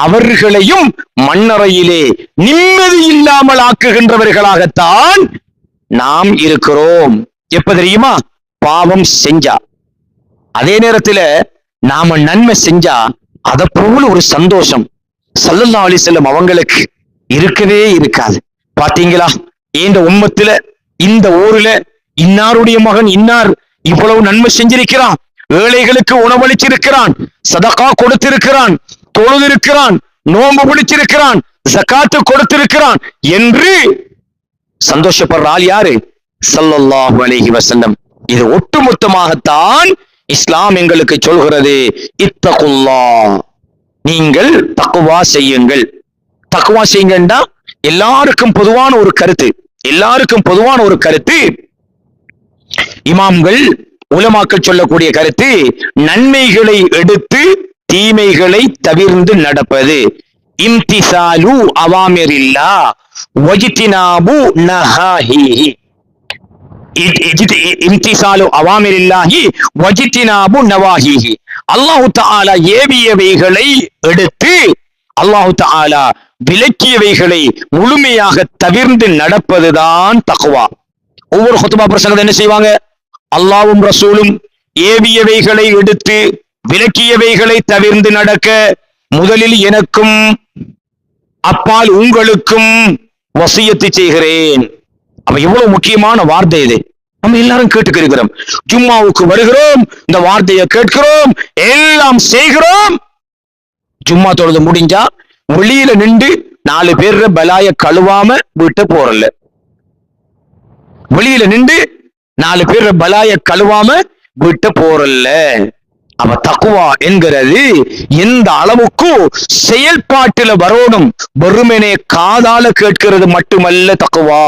அவர்களையும் மண்ணறையிலே நிம்மதி இல்லாமல் ஆக்குகின்றவர்களாகத்தான் நாம் இருக்கிறோம். எப்ப தெரியுமா? பாவம் செஞ்சா. அதே நேரத்துல நாம நன்மை செஞ்சா அத போல ஒரு சந்தோஷம் ஸல்லல்லாஹு அலைஹி வஸல்லம் அவங்களுக்கு இருக்கவே இருக்காது. பாத்தீங்களா, இந்த உம்மத்துல இந்த ஊர்ல இன்னாருடைய மகன் இன்னார் இவ்வளவு நன்மை செஞ்சிருக்கிறான், ஏழைகளுக்கு உணவளிச்சிருக்கிறான், சதகா கொடுத்திருக்கிறான், தொழுதிருக்கிறான், நோன்பு பிடிச்சிருக்கிறான், ஜகாத்து கொடுத்திருக்கிறான் என்று சந்தோஷப்படுற ஆள் யாரு? ஸல்லல்லாஹு அலைஹி வஸல்லம். இது ஒட்டுமொத்தமாகத்தான் இஸ்லாம் எங்களுக்கு சொல்கிறது, இத்தகுல்லாஹ், நீங்கள் தக்வா செய்யுங்கள். தக்வா செய்யுங்கண்டா எல்லாருக்கும் பொதுவான ஒரு கருத்து, எல்லாருக்கும் பொதுவான ஒரு கருத்து, இமாம்கள் உலமாக்கள் சொல்லக்கூடிய கருத்து, நன்மைகளை எடுத்து தீமைகளை தவிர்ந்து நடப்பது. இம்திசாலு அவாமிரில்லா வஜ்தினாபு நஹாஹிஹி. இம்திசாலு அவாமிரில்லாஹி வஜ்தினாபு நவாஹிஹி. அல்லாஹ் தஆலா ஏவியவைகளை எடுத்து அல்லாஹ் தஆலா விலக்கியவைகளை முழுமையாக தவிர்ந்து நடப்பதுதான் தக்வா. ஒவ்வொரு குத்பா பிரசங்கத்தை என்ன செய்வாங்க? அல்லாஹ்வும் ரசூலும் ஏவியவைகளை எடுத்து விலக்கியவைகளை தவிர்ந்து நடக்க முதலில் எனக்கும் அப்பால் உங்களுக்கும் வசியத்து செய்கிறேன். அப்ப எவ்வளவு முக்கியமான வார்த்தை இது. நம்ம எல்லாரும் கேட்டுக்கிறோம், ஜும்மாவுக்கு வருகிறோம், இந்த வார்த்தையை கேட்கிறோம், எல்லாம் செய்கிறோம். ஜும்மா தொழுது முடிஞ்சா வெளியில நின்று 4 பேர் பலாய கழுவாம விட்டு போறல, வெளியில நின்று 4 பேர் பலாய கழுவாம விட்டு போறல்ல. அவ தக்குவா என்கிறது எந்த அளவுக்கு செயல்பாட்டுல வரணும். வெறுமனே காதால கேட்கிறது மட்டுமல்ல தக்குவா,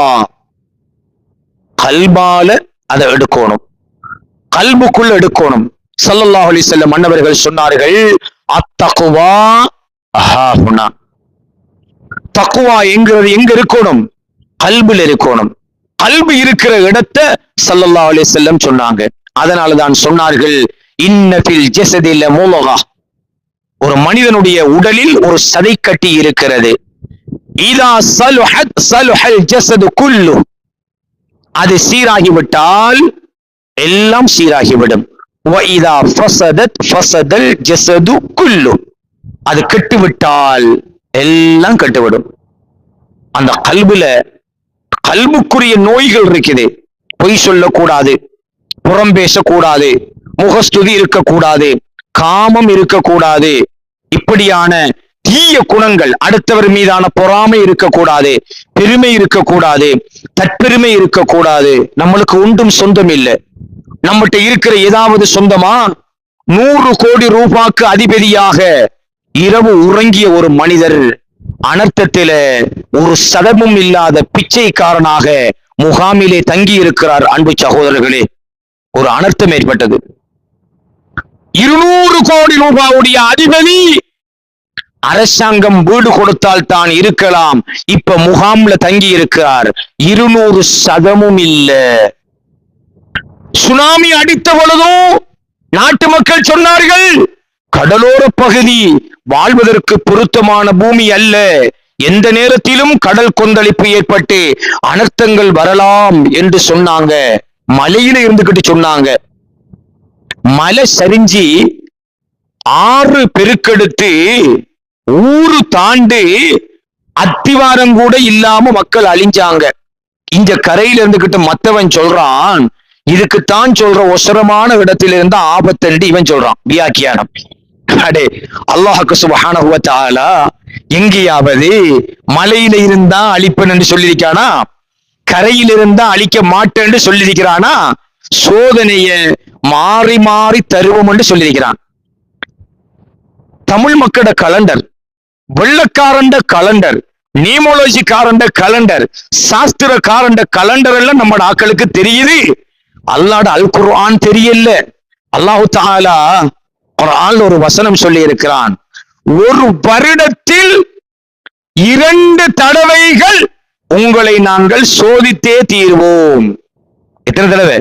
கல்பால அதை எடுக்கணும், கல்புக்குள்ள எடுக்கணும். ஸல்லல்லாஹு அலைஹி வஸல்லம் மன்னவர்கள் சொன்னார்கள், அத்தக்குவா ஹாஹுனா. தக்குவா என்கிறது எங்க இருக்கணும்? கல்புல இருக்கணும். கல்பு இருக்கிற இடத்தை ஸல்லல்லாஹு அலைஹி வஸல்லம் சொன்னாங்க. அதனாலதான் சொன்னார்கள், இன்ன ஃபில் ஜஸதி லமுலகா. ஒரு மனிதனுடைய உடலில் ஒரு சதைக்கட்டி இருக்கிறது. இதா ஸலுஹத் ஸலுஹல் ஜஸது குல்லு. அது சீராகிவிட்டால் எல்லாம் சீராகிவிடும். வ இதா ஃபஸதத் ஃபஸதல் ஜஸது குல்லு. அது கெட்டுவிட்டால் எல்லாம் கெட்டுவிடும். அந்த கல்புல கல்புக்குரிய நோய்கள் இருக்குது. பொய் சொல்லக்கூடாது, புறம் பேசக்கூடாது, முகஸ்துதி இருக்கக்கூடாது, காமம் இருக்கக்கூடாது, இப்படியான தீய குணங்கள், அடுத்தவர் மீதான பொறாமை இருக்கக்கூடாது, பெருமை இருக்கக்கூடாது, தற்பெருமை இருக்கக்கூடாது. நம்மளுக்கு ஒன்றும் சொந்தம் இல்லை. நம்மகிட்ட இருக்கிற ஏதாவது சொந்தமா? 100 கோடி ரூபாய்க்கு அதிபதியாக இரவு உறங்கிய ஒரு மனிதர் அனர்த்தத்தில ஒரு சதமும் இல்லாத பிச்சைக்காரனாக முகாமிலே தங்கி இருக்கிறார். அன்பு சகோதரர்களே, ஒரு அனர்த்தம் ஏற்பட்டது. 200 கோடி ரூபாவுடைய அதிபதி அரசாங்கம் வீடு கொடுத்தால் தான் இருக்கலாம். இப்ப முகாம்ல தங்கி இருக்கிறார். 200 சதமும் இல்ல. சுனாமி அடித்த பொழுதும் நாட்டு மக்கள் சொன்னார்கள், கடலோர பகுதி வாழ்வதற்கு பொருத்தமான பூமி அல்ல, எந்த நேரத்திலும் கடல் கொந்தளிப்பு ஏற்பட்டு அனர்த்தங்கள் வரலாம் என்று சொன்னாங்க. மலையில இருந்துகிட்டு சொன்னாங்க. மலை சரிஞ்சி 6 பெருக்கெடுத்து ஊரு தாண்டி அத்திவாரம் கூட இல்லாம மக்கள் அழிஞ்சாங்க. இந்த கரையில இருந்துகிட்டு மத்தவன் சொல்றான், இதுக்குத்தான் சொல்ற ஒசரமான இடத்துல இருந்தா ஆபத்து இவன் சொல்றான். வியாக்கியானம். அடே, அல்லாஹ்வுக்கு சுப்ஹானஹு வ தஆலா எங்கேயாவது மலையில இருந்தா அழிப்பன் என்று சொல்லியிருக்கானா? கரையில் இருந்தா அழிக்க மாட்டேன்னு சொல்லியிருக்கிறானா? சோதனைய மாறி மாறி தருவோம் என்று சொல்லியிருக்கிறான். தமிழ் மக்களோட கலண்டர், வெள்ளக்காரண்ட கலண்டர், நியூமோலஜிக்காரண்ட கலண்டர், சாஸ்திரக்காரண்ட கலண்டர் எல்லாம் நம்ம ஆக்களுக்கு தெரியுது. அல்லாஹ்ட அல் குர்ஆன் தெரியல. அல்லாஹ் தஆலா குர்ஆன்ல ஒரு வசனம் சொல்லி இருக்கிறான், ஒரு வருடத்தில் 2 தடவைகள் உங்களை நாங்கள் சோதித்தே தீர்வோம். எத்தனை தடவை?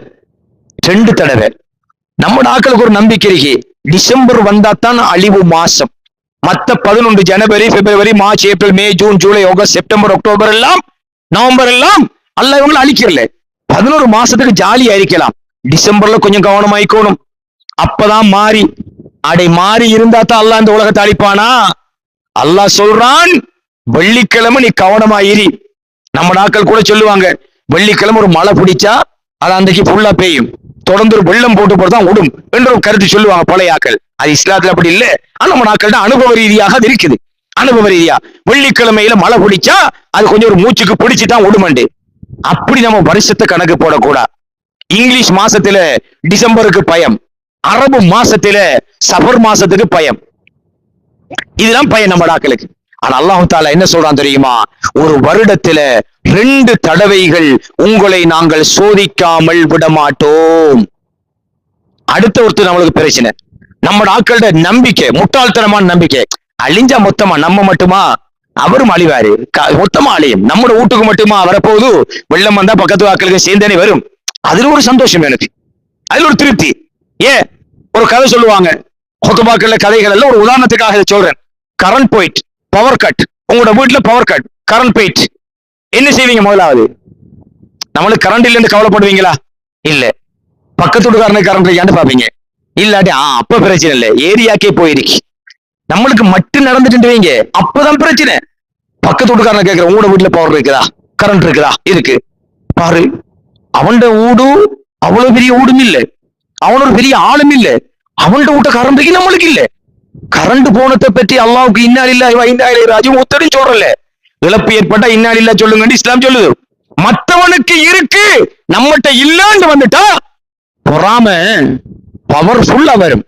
2 தடவை. நம்ம ஆக்களுக்கு ஒரு நம்பிக்கை இருக்கு, டிசம்பர் வந்தா தான் அழிவு மாசம். மத்த 11 ஜனவரி, பிப்ரவரி, மார்ச், ஏப்ரல், மே, ஜூன், ஜூலை, ஆகஸ்ட், செப்டம்பர், அக்டோபர் எல்லாம், நவம்பர் எல்லாம் அல்லாஹ் இவங்களை அழிக்கல. 11 மாசத்துக்கு ஜாலியா இருக்கலாம். டிசம்பர்ல கொஞ்சம் கவனமாயிக்கணும். அப்பதான் மாறி அடை மாறி இருந்தா தான் அல்லாஹ் இந்த உலகத்தை அழிப்பானா? அல்லாஹ் சொல்றான், வெள்ளிக்கிழமை நீ கவனமாயிரி. நம்ம நாட்கள் கூட சொல்லுவாங்க, வெள்ளிக்கிழமை ஒரு மழை பிடிச்சா அது அன்றைக்கு ஃபுல்லா பெய்யும், தொடர்ந்து ஒரு வெள்ளம் போட்டு போட்டுதான் விடும் என்ற ஒரு கருத்து சொல்லுவாங்க பழைய ஆக்கள். அது இஸ்லாத்துல அப்படி இல்லை. ஆனா நம்ம நாட்கள்ட அனுபவ ரீதியாக அது இருக்குது. அனுபவ ரீதியா வெள்ளிக்கிழமையில மழை பிடிச்சா அது கொஞ்சம் ஒரு மூச்சுக்கு பிடிச்சுதான் விடுமண்டு. அப்படி நம்ம வருஷத்தை கணக்கு போடக்கூடாது. இங்கிலீஷ் மாசத்துல டிசம்பருக்கு பயம், அரபு மாசத்துல சஃபர் மாசத்துக்கு பயம். இதுதான் பயம் நம்ம ஆக்களுக்கு. ஆனா அல்லாஹ் தஆலா என்ன சொல்றான் தெரியுமா? ஒரு வருடத்துல 2 தடவைகள் உங்களை நாங்கள் சோதிக்காமல் விட மாட்டோம். அடுத்த ஒருத்தர் நம்மளுக்கு பிரச்சனை, நம்ம ஆட்களோட நம்பிக்கை முட்டாள்தனமான நம்பிக்கை. அழிஞ்சா மொத்தமா நம்ம மட்டுமா? அவரும் அழிவாரு, மொத்தமா அழியும். நம்ம வீட்டுக்கு மட்டுமா வரப்போகுது? வெள்ளம் வந்தா பக்கத்து ஆட்களுக்கு சேர்ந்தனே வரும். அதுல ஒரு சந்தோஷம் எனக்கு, அதுல ஒரு திருப்தி. ஏன் ஒரு கதை சொல்லுவாங்க ஹுதுபாக்கள்ல, கதைகள் எல்லாம் ஒரு உதாரணத்துக்காக சொல்றேன். கரண்ட் போயிட்டு, பவர் கட், உங்களோட வீட்டுல பவர் கட், கரண்ட் போயிட்டு, என்ன செய்வீங்க? முதலாவது நம்மளுக்கு கரண்ட் இல்லைன்னு கவலைப்படுவீங்களா? இல்ல. பக்கத்து வீட்டுக்காரனுக்கு கரண்ட் இல்லையான்னு பாப்பீங்க. இல்லாட்டி அப்ப பிரச்சனை இல்லை, ஏரியாக்கே போயிருக்கு. நம்மளுக்கு மட்டும் நடந்துட்டு வைங்க, அப்பதான் பிரச்சனை. பக்கத்து வீட்டுக்காரனை கேட்கிற, உங்களோட வீட்டுல பவர் இருக்குதா, கரண்ட் இருக்குதா? இருக்கு. பாரு, அவன் வீடு அவ்வளவு பெரிய வீடும் இல்லை, அவனோட பெரிய ஆளும் இல்லை, அவன்கிட்ட வீட்ட கரண்ட் இருக்கு, நம்மளுக்கு இல்ல. கரண்ட் போனதை பற்றி அல்லாஹ்வுக்கு இன்னா லில்லாஹி வ இன்னா இலைஹி ராஜிஊன் ஒத்தரும் சொல்றல. இழப்பு ஏற்பட்டா இன்னா லில்லாஹ் சொல்லுங்கன்னு இஸ்லாம் சொல்லுது. மற்றவனுக்கு இருக்கு, நம்மகிட்ட இல்லன்னு வந்துட்டா பொறாம பவர்ஃபுல்லா வரும்,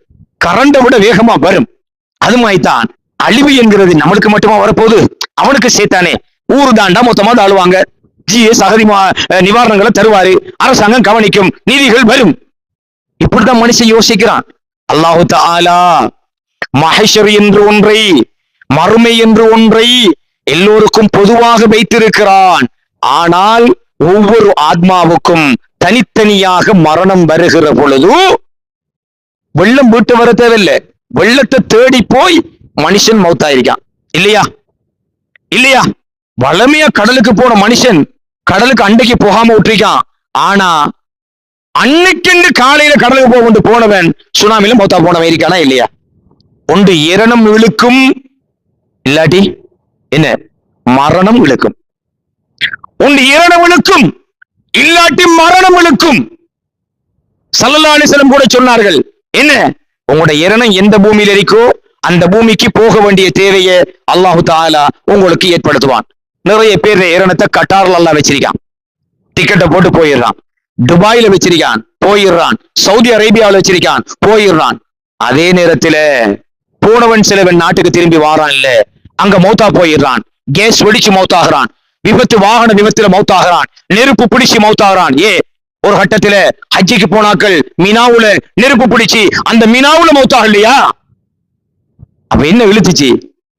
கரண்டை விட வேகமா வரும். அது மாதிரிதான் அழிவு என்கிறது நம்மளுக்கு மட்டுமா வரப்போகுது? அவனுக்கு சேர்த்தானே. ஊரு தாண்டா மொத்தமா ஆளுவாங்க, ஜிஎஸ் அகதி நிவாரணங்களை தருவாரு, அரசாங்கம் கவனிக்கும், நீதிகள் வரும். இப்படிதான் மனுஷன் யோசிக்கிறான். அல்லாஹ் தஆலா மஹ்ஷர் என்று ஒன்றை, மறுமை என்று ஒன்றை எல்லோருக்கும் பொதுவாக வைத்திருக்கிறான். ஆனால் ஒவ்வொரு ஆத்மாவுக்கும் தனித்தனியாக மரணம் வருகிற பொழுது வெள்ளம் வீட்டு வர தேவையில்லை, வெள்ளத்தை தேடி போய் மனுஷன் மௌத்தாயிருக்கான். இல்லையா? இல்லையா? வளமையா கடலுக்கு போன மனுஷன் கடலுக்கு அண்டைக்கு போகாம விட்டுருக்கான். ஆனா அன்னைக்கு காலையில கடலுக்கு போக போனவன் சுனாமில மௌத்தா போனவன் இருக்கானா? இல்லையா? ஒன்று இரணம் இழுக்கும், இல்லாட்டி என்ன மரணம் இழுக்கும். ஒன்று இரணம் இழுக்கும், இல்லாட்டி மரணம் இழுக்கும். ஸல்லல்லாஹு அலைஹி வஸல்லம் கூட சொன்னார்கள், என்ன உங்களோட இரணம் எந்த பூமியில இருக்கோ அந்த பூமிக்கு போக வேண்டிய தேவையை அல்லாஹ் தஆலா உங்களுக்கு ஏற்படுத்துவான். நிறைய பேர் இரணத்தை கட்டார்ல எல்லாம் வச்சிருக்கான், டிக்கெட்டை போட்டு போயிடுறான். துபாயில வச்சிருக்கான், போயிடுறான். சவுதி அரேபியாவில் வச்சிருக்கான், போயிடுறான். அதே நேரத்துல போனவன் சிலவன் நாட்டுக்கு திரும்பி வாரான், இல்ல அங்க மௌத்தா போயிடுறான். கேஸ் வெடிச்சு மௌத்தாகிறான், விபத்து வாகன விபத்துல மௌத்தாகிறான், நெருப்பு பிடிச்சு மௌத்தாகிறான். ஒரு கட்டத்துல ஹஜ்ஜிக்கு போனாக்கள் மினாவுல நெருப்பு பிடிச்சி அந்த மினாவுல மௌத்தாக இல்லையா? அப்ப என்ன இழுத்துச்சு?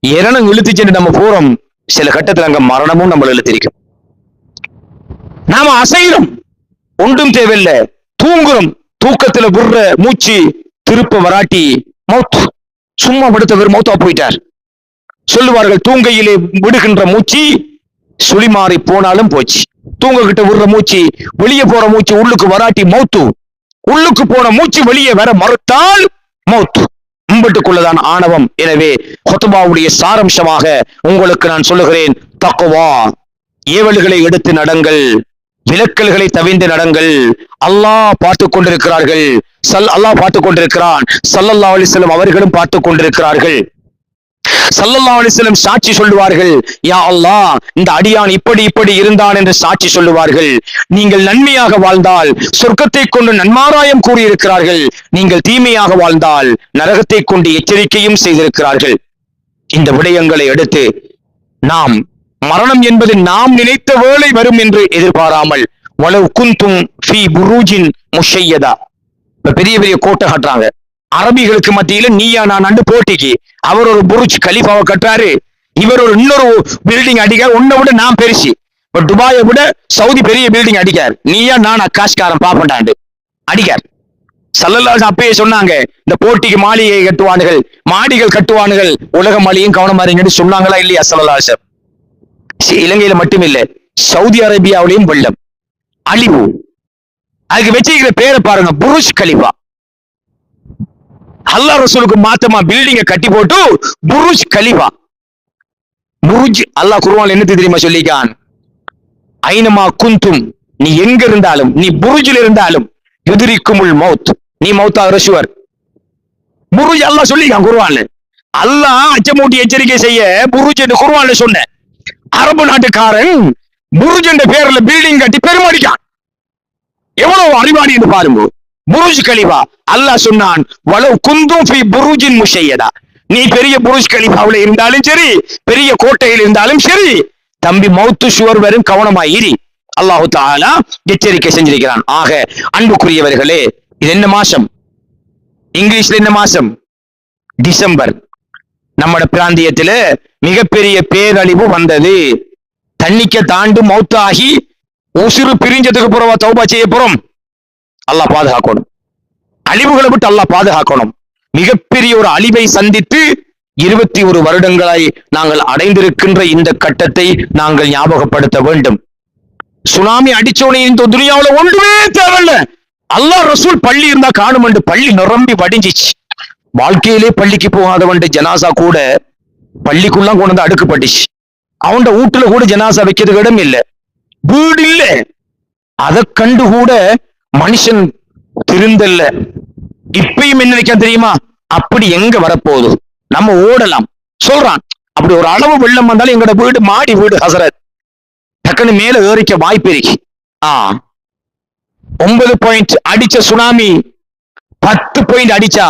இரணம் இழுத்துச்சுன்னு நம்ம போறோம். சில கட்டத்துல அங்க மரணமும் நம்மள இழுத்திருக்கும். நாம அசைறோம், ஒன்றும் தேவையில்லை, தூங்குறோம். தூக்கத்துல விடுற மூச்சு திருப்ப வராட்டி மௌத். சும்மா படுத்தவர் மௌத்தா போயிட்டார். சொல்லுவார்கள், தூங்கையிலே விடுகின்ற மூச்சு சுழிமாறி போனாலும் போச்சு. தூங்ககிட்ட விடுற மூச்சு, வெளியே போற மூச்சு உள்ளுக்கு வராட்டி மௌத்து. உள்ளுக்கு போன மூச்சு வெளியே வர மறுத்தால் மௌத்து. இம்பட்டுக்குள்ளதான் ஆணவம். எனவே ஹுத்பாவுடைய சாரம்சமாக உங்களுக்கு நான் சொல்லுகிறேன், தக்வா. ஏவல்களை எடுத்து நடங்கள், விலக்கல்களை தவிர்த்து நடங்கள். அல்லாஹ் பார்த்து கொண்டிருக்கிறார்கள். அல்லாஹ் பார்த்து கொண்டிருக்கிறான். ஸல்லல்லாஹு அலைஹி வஸல்லம் அவர்களும் பார்த்து கொண்டிருக்கிறார்கள். ஸல்லல்லாஹு அலைஹி வஸல்லம் சாட்சி சொல்லுவார்கள், யா அல்லாஹ், இந்த அடியான் இப்படி இப்படி இருந்தான் என்று சாட்சி சொல்லுவார்கள். நீங்கள் நன்மையாக வாழ்ந்தால் சொர்க்கத்தை கொண்டு நன்மாராயம் கூறியிருக்கிறார்கள். நீங்கள் தீமையாக வாழ்ந்தால் நரகத்தை கொண்டு எச்சரிக்கையும் செய்திருக்கிறார்கள். இந்த விடயங்களை எடுத்து நாம் மரணம் என்பது நாம் நினைத்த வேளை வரும் என்று எதிர்பாராமல், வலவ் குந்தும் ஃபீ புரூஜின் முஷையதா, பெரிய பெரிய கோட்டை கட்டுறாங்க அரபிகளுக்கு மத்தியில, நீயா நான் போட்டிக்கு. அவர் ஒரு புருஜ் கலிஃபாவை கட்டுறாரு, இவர் ஒரு இன்னொரு பில்டிங் அடிக்கார். உன்னை விட நான் பெருசு, இப்ப துபாயை விட சவுதி பெரிய பில்டிங் அடிக்கார். நீயா நான் அக்காஷ்காரன் பாப்பண்டாண்டு அடிக்கார். ஸல்லல்லாஹு அப்பயே சொன்னாங்க, இந்த போட்டிக்கு மாளிகை கட்டுவானுகள், மாடிகள் கட்டுவானுகள், உலக மாளிகையும் கவனமா இருங்கன்னு சொன்னாங்களா இல்லையா? ஸல்லல்லாஹு அலைஹி வஸல்லம். இலங்கையில மட்டும் இல்ல, சவுதி அரேபியாவிலையும் வெள்ளம், அழிவு. அதுக்கு வச்சிருக்கிற பேரை பாருங்க, புருஜ் கலிஃபா. அல்லாஹ் ரசூலுக்கு மாத்தமா பில்டிங்க கட்டி போட்டு புருஜ் கலிஃபா. புருஜ் அல்லாஹ் குர்ஆன்ல என்ன தெரியுமா சொல்லிக்கான்? ஐனமா குந்தும், நீ எங்க இருந்தாலும், நீ புருஜில் இருந்தாலும், யுத்ரிக்குமுல் மௌத், நீ மௌத்தாக ரஷுவர். புருஜ் அல்லாஹ் சொல்லிக்கான் குர்ஆன்ல. அல்லாஹ் அச்சமூட்டி எச்சரிக்கை செய்ய புருஜ் என்று குர்ஆன்ல சொன்ன. அரபு நாட்டுக்காரன் புருஜ் என்ற பேர்ல பில்டிங் கட்டி பெருமடிக்கான். எவ்வளவு அறிவாளி என்று பாருங்க. புருஜ் கலிஃபா அல்லாஹ் சொன்னான், வலவ் குந்தும் ஃபீ புரூஜின் முஷையதா, நீ பெரிய புருஜ் கலிஃபாவுல இருந்தாலும் சரி, பெரிய கோட்டையில் இருந்தாலும் சரி, தம்பி மௌத்து சுவர் வரும், கவனமாயிரி. அல்லாஹு தஆலா எச்சரிக்கை செஞ்சிருக்கிறான். ஆக அன்புக்குரியவர்களே, இது என்ன மாசம்? இங்கிலீஷ்ல என்ன மாசம்? டிசம்பர். நம்ம பிராந்தியத்தில மிகப்பெரிய பேரழிவு வந்தது. தண்ணிக்க தாண்டு மௌத்தாகி உசுறு பிரிஞ்சதுக்கு புறவா தௌபா செய்ய போறோம். அல்லாஹ் பாதுகாக்கணும், அழிவுகளை விட்டு அல்லாஹ் பாதுகாக்கணும். மிகப்பெரிய ஒரு அழிவை சந்தித்து 21 வருடங்களாய் நாங்கள் அடைந்திருக்கின்ற இந்த கட்டத்தை நாங்கள் ஞாபகப்படுத்த வேண்டும். சுனாமி அடிச்சோனே இந்த துனியாவுல ஒன்றுமே தேவையில்ல, அல்லாஹ் ரசூல் பள்ளி இருந்தா காணும் என்று பள்ளி நிரம்பி வடிஞ்சிச்சு. வாழ்க்கையிலே பள்ளிக்கு போகாதவன் ஜனாசா கூட பள்ளிக்குள்ள கொண்டு வந்து அடுக்கப்பட்டுச்சு. அவன் வீட்டுல கூட ஜனாசா வைக்கிறதுக்கு இடம் இல்லை, வீடு இல்ல. அதை கண்டு கூட மனுஷன் திருந்தல்ல. இப்பயும் என்ன நினைக்க தெரியுமா? அப்படி எங்க வரப்போகுது, நம்ம ஓடலாம் சொல்றான். அப்படி ஒரு அளவு வெள்ளம் வந்தாலும் எங்கட வீடு மாடி வீடு ஹசரத், டக்குன்னு மேல ஏறிக்க வாய்ப்பு இருக்கு. 9 பாயிண்ட் அடிச்ச சுனாமி 10 பாயிண்ட் அடிச்சா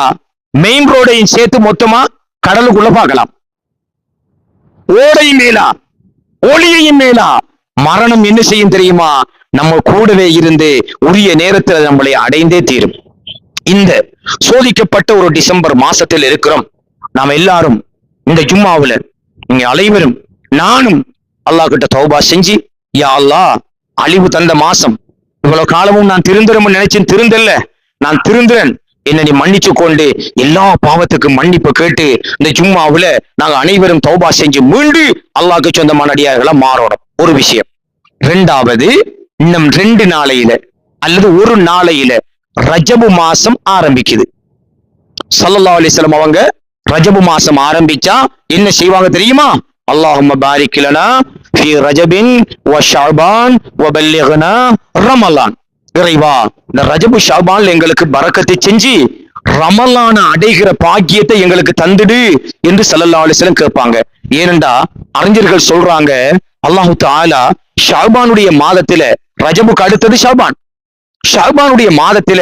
மெயின் ரோடையும் சேர்த்து மொத்தமா கடலுக்குள்ள பார்க்கலாம். ஓடையும் மேலா, ஒளியையும் மேலா. மரணம் என்ன செய்யும் தெரியுமா? நம்ம கூடவே இருந்து உரிய நேரத்தில் நம்மளை அடைந்தே தீரும். இந்த சோதிக்கப்பட்ட ஒரு டிசம்பர் மாசத்தில் இருக்கிறோம். நாம எல்லாரும் இந்த ஜும்மாவுல நீங்க அனைவரும் நானும் அல்லாஹ் கிட்ட தௌபா செஞ்சு, யா அல்லாஹ், அழிவு தந்த மாசம், இவ்வளவு காலமும் நான் திருந்துறேன்னு நினைச்சேன், திருந்தல்ல, நான் திருந்துறேன், என்ன நீ மன்னிச்சு கொண்டு எல்லா பாவத்துக்கும் மன்னிப்பு கேட்டு இந்த ஜும்மாவுல நாங்க அனைவரும் தௌபா செஞ்சு மீண்டு அல்லாஹ்க்கு சொந்தமான அடியார்களா மாறணும். ஒரு விஷயம். இரண்டாவது, இன்னும் 2 நாளையில அல்லது ஒரு நாளையில ரஜபு மாசம் ஆரம்பிக்குது. ஸல்லல்லாஹு அலைஹி வஸல்லம் அவங்க ரஜபு மாசம் ஆரம்பிச்சா என்ன செய்வாங்க தெரியுமா? அல்லாஹும்ம பாரிக் லனா ஃபீ ரஜபின் வ ஷஅபான் வ பல்லிக்னா ரமலான். இறைவா, இந்த ரஜபு ஷஅபான்ல எங்களுக்கு பரக்கத்தை செஞ்சு ரமலான அடைகிற பாக்கியத்தை எங்களுக்கு தந்துடு என்று ஸல்லல்லாஹு அலைஹி வஸல்லம் கேட்பாங்க. ஏனென்றா அறிஞர்கள் சொல்றாங்க, அல்லாஹு தஆலா ஷஅபானுடைய மாதத்துல, ரஜபுக்கு அடுத்தது ஷஅபான், ஷஅபானுடைய மாதத்துல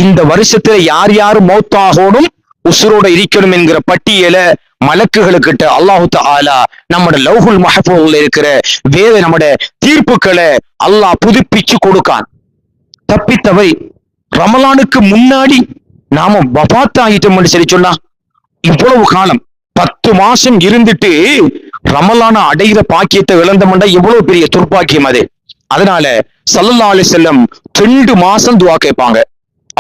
இந்த வருஷத்துல யார் யார் மௌத்தாகணும், உசுரோட இருக்கணும் என்கிற பட்டியலை மலக்குகளுக்கிட்ட அல்லாஹு தஆலா நம்மட லௌஹுல் மஹ்ஃபூஸ்ல இருக்கிற வேத நம்மட தீர்ப்புகளை அல்லாஹ் புதுப்பிச்சு கொடுக்கான். தப்பித்தவரை ரமலானுக்கு முன்னாடி நாம வஃபாத் ஆகிட்டோம்னு சொல்லி சொன்னா, இவ்வளவு காலம் 10 மாசம் இருந்துட்டு ரமலான அடைகிற பாக்கியத்தை இழந்தோம்னா எவ்வளவு பெரிய துர்பாக்கியம் அது. அதனால ஸல்லல்லாஹு அலைஹி வஸல்லம் 2 மாசம் துஆ கேட்பாங்க.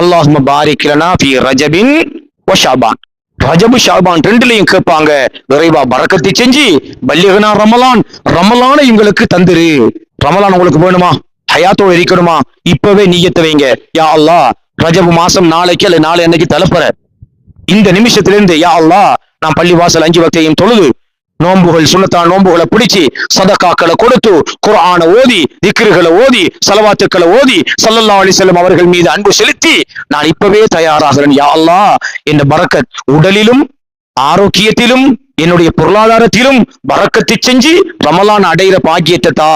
அல்லாஹும்ம பாரிக் லனா ஃபீ ரஜபின் வ ஷஅபான். ரஜபு ஷஅபான் ரெண்டுலயும் கேட்பாங்க, இறைவா பரக்கத்தை செஞ்சு பல்லிகனா ரமலான், ரமலானை எங்களுக்கு தந்துரு. ரமலான் உங்களுக்கு வேணுமா, ஹயாத்தோட இருக்கணுமா, இப்பவே நீயத்தை வைங்க. யா அல்லாஹ், ரஜபு மாசம் நாளைக்கு அல்ல நாளை அன்னைக்கு தலப்பற, இந்த நிமிஷத்திலிருந்து யா அல்லாஹ் நான் பள்ளி வாசல் 5 வக்தையும் தொழுது, நோன்புகள் சுன்னத்தான நோன்புகளை பிடிச்சி, சதகாக்களை கொடுத்து, குர்ஆனை ஓதி, திக்ருகளை ஓதி, ஸலவாத்துக்களை ஓதி, ஸல்லல்லாஹு அலைஹி வஸல்லம் அவர்கள் மீது அன்பு செலுத்தி நான் இப்பவே தயாராகிறேன். யா அல்லாஹ், இந்த பரக்கத் உடலிலும் ஆரோக்கியத்திலும் என்னுடைய பொருளாதாரத்திலும் பரக்கத்தை செஞ்சு ரமலான் அடைகிற பாக்கியத்தை தா.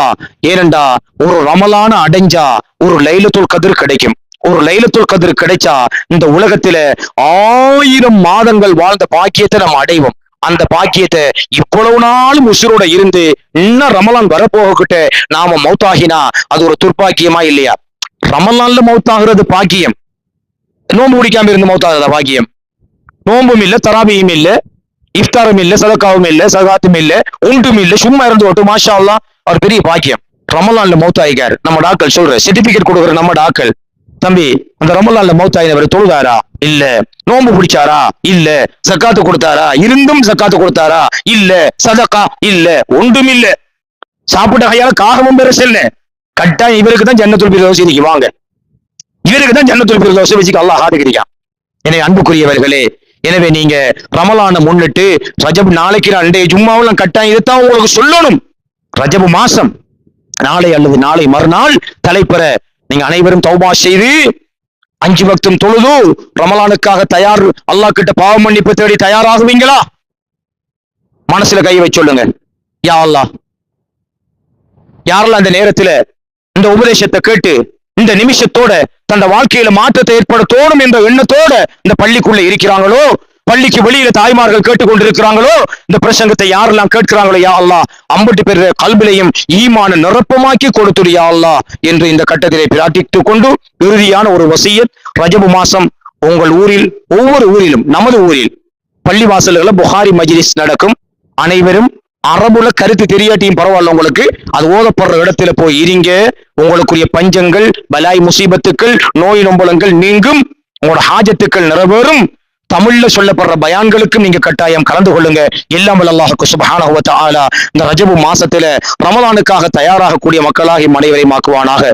ஏனண்டா ஒரு ரமலான அடைஞ்சா ஒரு லைலத்துல் கத்ர் கிடைக்கும். ஒரு லைலத்துல் கத்ர் கிடைச்சா இந்த உலகத்தில 1000 மாதங்கள் வாழ்ந்த பாக்கியத்தை நம்ம அடைவோம். அந்த பாக்கியத்தை இவ்வளவு நாளும் உசுரோட இருந்து இன்னும் ரமலான் வரப்போகிட்ட நாம மௌத்தாகினா அது ஒரு துர்பாக்கியமா இல்லையா? ரமலான்ல மௌத்தாகிறது பாக்கியம், நோன்பு பிடிக்காம இருந்து மௌத்தாகிறதா பாக்கியம்? நோன்பும் இல்ல, தராபியும் இல்ல, இஃப்தாரும் இல்ல, சதக்காவும் இல்ல, சகாத்தும் இல்ல, ஒன்றும் இல்ல, சும்மா இருந்து ஓட்டு மாஷா அல்லாஹ் அவர் பெரிய பாக்கியம். ரமலான்ல மௌத்தாயிக்காரு. நம்ம டாக்கள் சொல்ற சர்டிபிகேட் கொடுக்குற நம்ம டாக்கள், தம்பி அந்த ரமலான்ல மௌத்தாயினவர் தொழுதாரா இல்ல, நோன்பு பிடிச்சாரா இல்ல, சக்காத்து கொடுத்தாரா, இருந்தும் சக்காத்து கொடுத்தாரா இல்ல, சதக்கா இல்ல, ஒன்றும் இல்ல, சாப்பிட்ட கையால காகமும் பெருசல்ல, கட்டாயம் இவருக்கு தான் ஜன்னத்துல் ஃபிர்தௌஸ் இன்னைக்கு வாங்க, இவருக்கு தான் ஜன்னத்துல் ஃபிர்தௌஸ் வச்சுக்க அல்லாஹ் ஆதரிக்கிறான். எனவே அன்புக்குரியவர்களே, எனவே நீங்க ரமலானை முன்னிட்டு ரஜப் நாளைக்கு அன்றைய ஜும்மாவில் கட்டாயம் இதைத்தான் உங்களுக்கு சொல்லணும். ரஜப் மாசம் நாளை அல்லது நாளை மறுநாள் தலைப்பெற நீங்க அனைவரும் தௌபா செய்து 5 வக்தும் தொழுது ரமலானுக்காக தயார், அல்லாஹ் கிட்ட பாவ மன்னிப்பு தேடி தயாராகுவீங்களா? மனசுல கை வச்சு சொல்லுங்க, யா அல்லாஹ், யாரெல்லாம் அந்த நேரத்துல இந்த உபதேசத்தை கேட்டு இந்த நிமிஷத்தோட தன் வாழ்க்கையில மாற்றத்தை ஏற்படுத்தோடும் என்ற எண்ணத்தோட இந்த பள்ளிக்குள்ள இருக்கிறாங்களோ, பள்ளிக்கு வெளியில தாய்மார்கள் கேட்டுக்கொண்டிருக்கிறாங்களோ, இந்த பிரசங்கத்தை யாரெல்லாம் கேட்கிறாங்களோ, யா அல்லாஹ் அம்பட்டு பேர் கல்விலையும் ஈமான நிரப்பமாக்கி கொடுத்துடு யா அல்லாஹ் என்று இந்த கட்டத்திலே பிரார்த்தித்துக் கொண்டு இறுதியான ஒரு வசியத், ரஜபு மாசம் உங்கள் ஊரில், ஒவ்வொரு ஊரிலும், நமது ஊரில் பள்ளி வாசல்கள புகாரி மஜ்லிஸ் நடக்கும். அனைவரும் அரபுல கருத்து தெரியாட்டியும் பரவாயில்ல, உங்களுக்கு அது ஓதப்படுற இடத்துல போய் இருங்க. உங்களுக்குரிய பஞ்சங்கள், பலாய் முசீபத்துக்கள், நோய் நொம்பலங்கள் நீங்கும், உங்களோட ஹாஜத்துக்கள் நிறைவேறும். தமிழ்ல சொல்லப்படுற பயான்களுக்கும் நீங்க கட்டாயம் கலந்து கொள்ளுங்க. எல்லாம் வல்ல அல்லாஹ் சுப்ஹானஹு வ தஆலா இந்த ரஜபு மாசத்துல ரமலானுக்காக தயாராகக்கூடிய மக்களாக அனைவரையும் ஆக்குவானாக.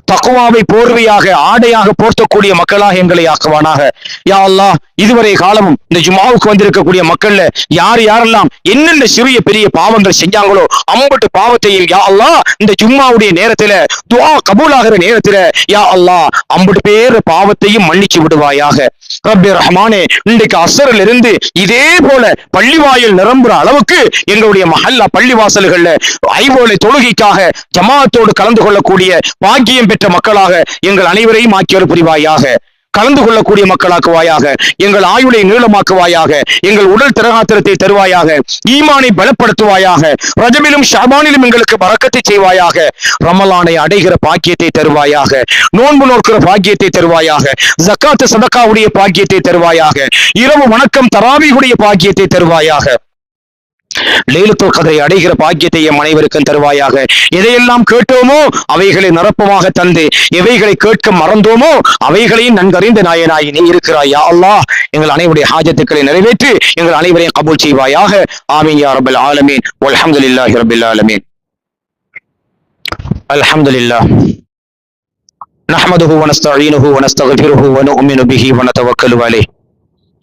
தக்வாவை போர்வையாக ஆடையாக போர்த்தக்கூடிய மக்களாக எங்களை ஆக்குவானாக. யா அல்லாஹ், இதுவரை காலமும் இந்த ஜும்ஆவுக்கு வந்திருக்கக்கூடிய மக்கள்ல யார் யாரெல்லாம் என்னென்ன சிறிய பெரிய பாவங்கள் செஞ்சாங்களோ அம்பட்டு பாவத்தையும் யா அல்லாஹ் இந்த ஜும்ஆவுடைய நேரத்துல துஆ கபூலாகிற நேரத்துல யா அல்லாஹ் அம்பட்டு பேர் பாவத்தையும் மன்னிச்சு விடுவாயாக. ரப்பி ரஹ்மானே, இன்றைக்கு அஸ்ரில் இருந்து இதே போல பள்ளிவாயில் நிரம்புற அளவுக்கு எங்களுடைய மஹல்லா பள்ளிவாசல்கள்ல ஐவோலை தொழுகைக்காக ஜமாஅத்தோடு கலந்து கொள்ளக்கூடிய பாக்கியம் பெற்ற மக்களாக எங்கள் அனைவரையும் ஆக்கியர் புரிவாயாக. கலந்து கொள்ளக்கூடிய மக்களாக்குவாயாக. எங்கள் ஆயுளை நீளமாக்குவாயாக. எங்கள் உடல் திரகாத்திரத்தை தருவாயாக. ஈமானை பலப்படுத்துவாயாக. ரஜபிலும் ஷாபானிலும் எங்களுக்கு பரக்கத்தை செய்வாயாக. ரமலானை அடைகிற பாக்கியத்தை தருவாயாக. நோன்பு நோக்கிற பாக்கியத்தை தருவாயாக. ஜக்காத்து சதக்காவுடைய பாக்கியத்தை தருவாயாக. இரவு வணக்கம் தராவியுடைய பாக்கியத்தை தருவாயாக. லைலத்துல் கத்ரை அடைகிற பாக்கியத்தை எம் அனைவருக்கும் தருவாயாக. எதையெல்லாம் கேட்டோமோ அவைகளை நிரப்பமாக தந்து, எவைகளை கேட்க மறந்தோமோ அவைகளையும் நன்கறிந்த நாயனாய் நீ இருக்கிறாய் யா அல்லாஹ். எங்கள் அனைவருடைய ஹாஜத்துக்களை நிறைவேற்றி எங்கள் அனைவரையும் கபூல் செய்வாயாக. ஆமீன் யா ரப்பல் ஆலமீன். வல்ஹம்துலில்லாஹி ரப்பில் ஆலமீன். அல்ஹம்துலில்லாஹ் நஹ்மதுஹு வ நஸ்தஈனுஹு வ நஸ்தக்ஃபிருஹு வ நு'மினு பிஹி வ நதவக்கலு அலைஹி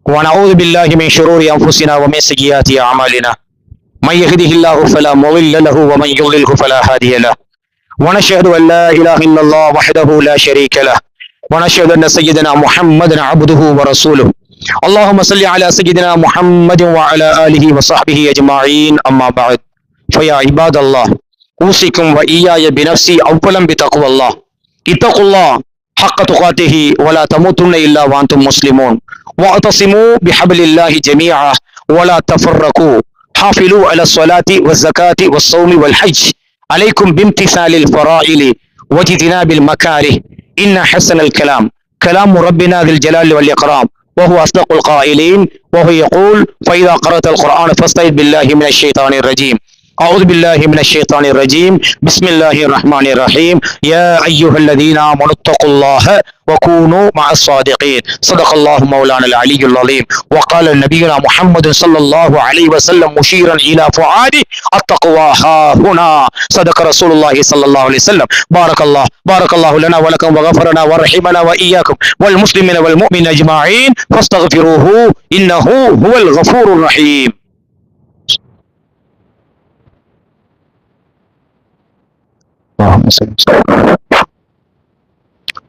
வ நஊது பில்லாஹி மின் ஷுரூரி அன்ஃபுஸினா வ மின் ஸய்யிஆத்தி அஅமாலினா. من يهده الله فلا مضل له ومن يضلله فلا هادي له. ونشهد أن لا إله إلا الله وحده لا شريك له. ونشهد أن سيدنا محمدا عبده ورسوله. اللهم صل على سيدنا محمد وعلى آله وصحبه أجمعين. أما بعد، فيا عباد الله، أوصيكم وإياي بنفسي أولا بتقوى الله. اتقوا الله حق تقاته ولا تموتن إلا وأنتم مسلمون. واعتصموا بحبل الله جميعا ولا تفرقوا. حافظوا على الصلاة والزكاة والصوم والحج. عليكم بامتثال الفرائض واجتناب المكاره. إن حسن الكلام كلام ربنا ذي الجلال والإكرام وهو أصدق القائلين وهو يقول فإذا قرأت القرآن فاستعذ بالله من الشيطان الرجيم. أعوذ بالله من الشيطان الرجيم. بسم الله الرحمن الرحيم. يا أيها الذين آمنوا اتقوا الله وكونوا مع الصادقين. صدق الله مولانا العلي العظيم. وقال نبينا محمد صلى الله عليه وسلم مشيرا إلى فؤاده التقوى ها هنا. صدق رسول الله صلى الله عليه وسلم. بارك الله لنا ولكم وغفرنا ورحمنا وإياكم والمسلمين والمؤمنين أجمعين فاستغفروه إنه هو الغفور الرحيم. اللهم صل وسلم.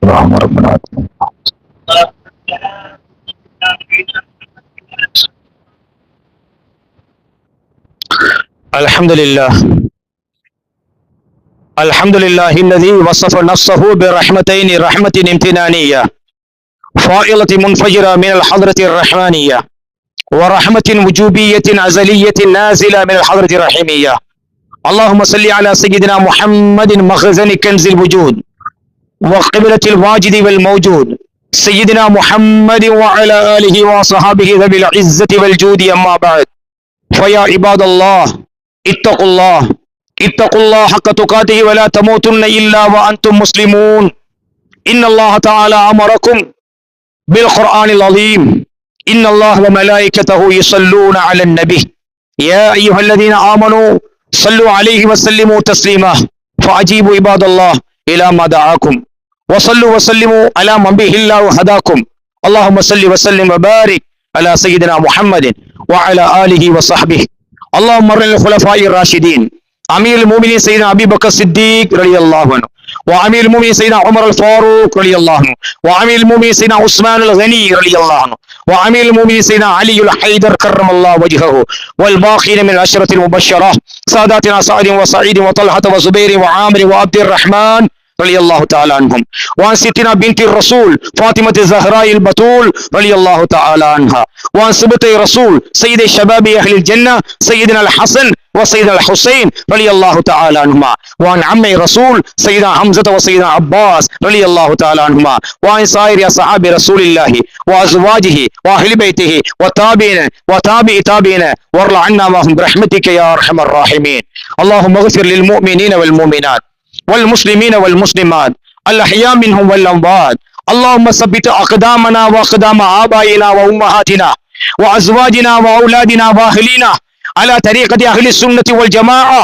اللهم ربنا الحمد لله الذي وصف نفسه برحمتين، رحمة امتنانية فائلة منفجرة من الحضرة الرحمانية ورحمة وجوبية أزلية نازلة من الحضرة الرحيمية. اللهم صل على سيدنا محمد مخزن كنز الوجود وقبلة الواجد والموجود سيدنا محمد وعلى آله وصحابه ذوي العزة والجود. أما بعد فيا عباد الله اتقوا الله حق تقاته ولا تموتن إلا وأنتم مسلمون. إن الله تعالى أمركم بالقرآن العظيم إن الله وملائكته يصلون على النبي يا أيها الذين آمنوا صلوا عليه وسلموا تسليما. فأجيبوا عباد الله إلى ما دعاكم وصلوا وسلموا على من به الله هداكم. اللهم صل وسلم وبارك على سيدنا محمد وعلى آله وصحبه. اللهم مر الخلفاء الراشدين أمير المؤمنين سيدنا أبي بكر الصديق رضي الله عنه وأمير المؤمنين سيدنا عمر الفاروق رضي الله عنه وأمير المؤمنين سيدنا عثمان الغني رضي الله عنه وأمير المؤمنين سيدنا علي الحيدر كرم الله وجهه والباقين من العشرة المبشرة ساداتنا سعد وسعيد وطلحة وزبير وعامر وعبد الرحمن رضي الله تعالى عنهم وعن ستنا بنت الرسول فاطمة الزهراء البتول رضي الله تعالى عنها وعن سبط رسول سيد الشباب أهل الجنة سيدنا الحسن وسيدنا الحسين رضي الله تعالى عنهما وعن عم رسول سيدنا حمزة وسيدنا عباس رضي الله تعالى عنهما وعن سائر أصحاب رسول الله وأزواجه وأهل بيته وتابع تابعين وارض عنا معهم برحمتك يا أرحم الراحمين. اللهم اغفر للمؤمنين والمؤمنات والمسلمين والمسلمات الأحياء منهم والأموات. اللهم ثبت أقدامنا وأقدام آبائنا وأمهاتنا وأزواجنا وأولادنا وأهلنا على طريقة أهل السنة والجماعة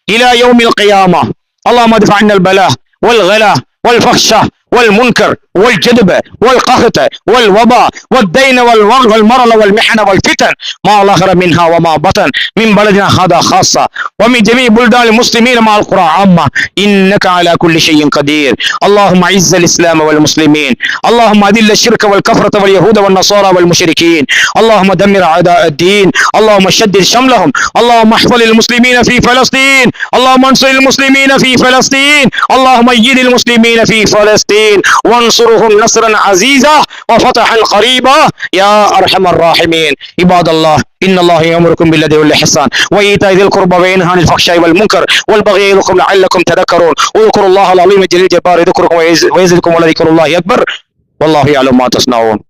إلى يوم القيامة. اللهم ادفع عنا البلاء والغلا والفحشاء والمنكر والجدب والقهط والوباء والدين والمرض والمحن والفتن ما ظهر منها وما بطن من بلدنا هذا خاصة ومن جميع بلدان المسلمين مع القرى عامة إنك على كل شيء قدير. اللهم أعز الإسلام والمسلمين. اللهم أذل الشرك والكفرة واليهود والنصارى والمشركين. اللهم دمر أعداء الدين. اللهم شدد شملهم. اللهم احفظ المسلمين في فلسطين. اللهم انصر المسلمين في فلسطين. اللهم أيد المسلمين في فلسطين وانصرهم نصرا عزيزا وفتحا قريبا يا أرحم الراحمين. عباد الله إن الله يأمركم بالعدل والإحسان وإيتاء ذي القربى وينهى عن الفحشاء والمنكر والبغي يعظكم لعلكم تذكرون. اذكروا الله العظيم الجليل الجبار يذكركم ويزدكم ولذكر الله أكبر والله يعلم ما تصنعون.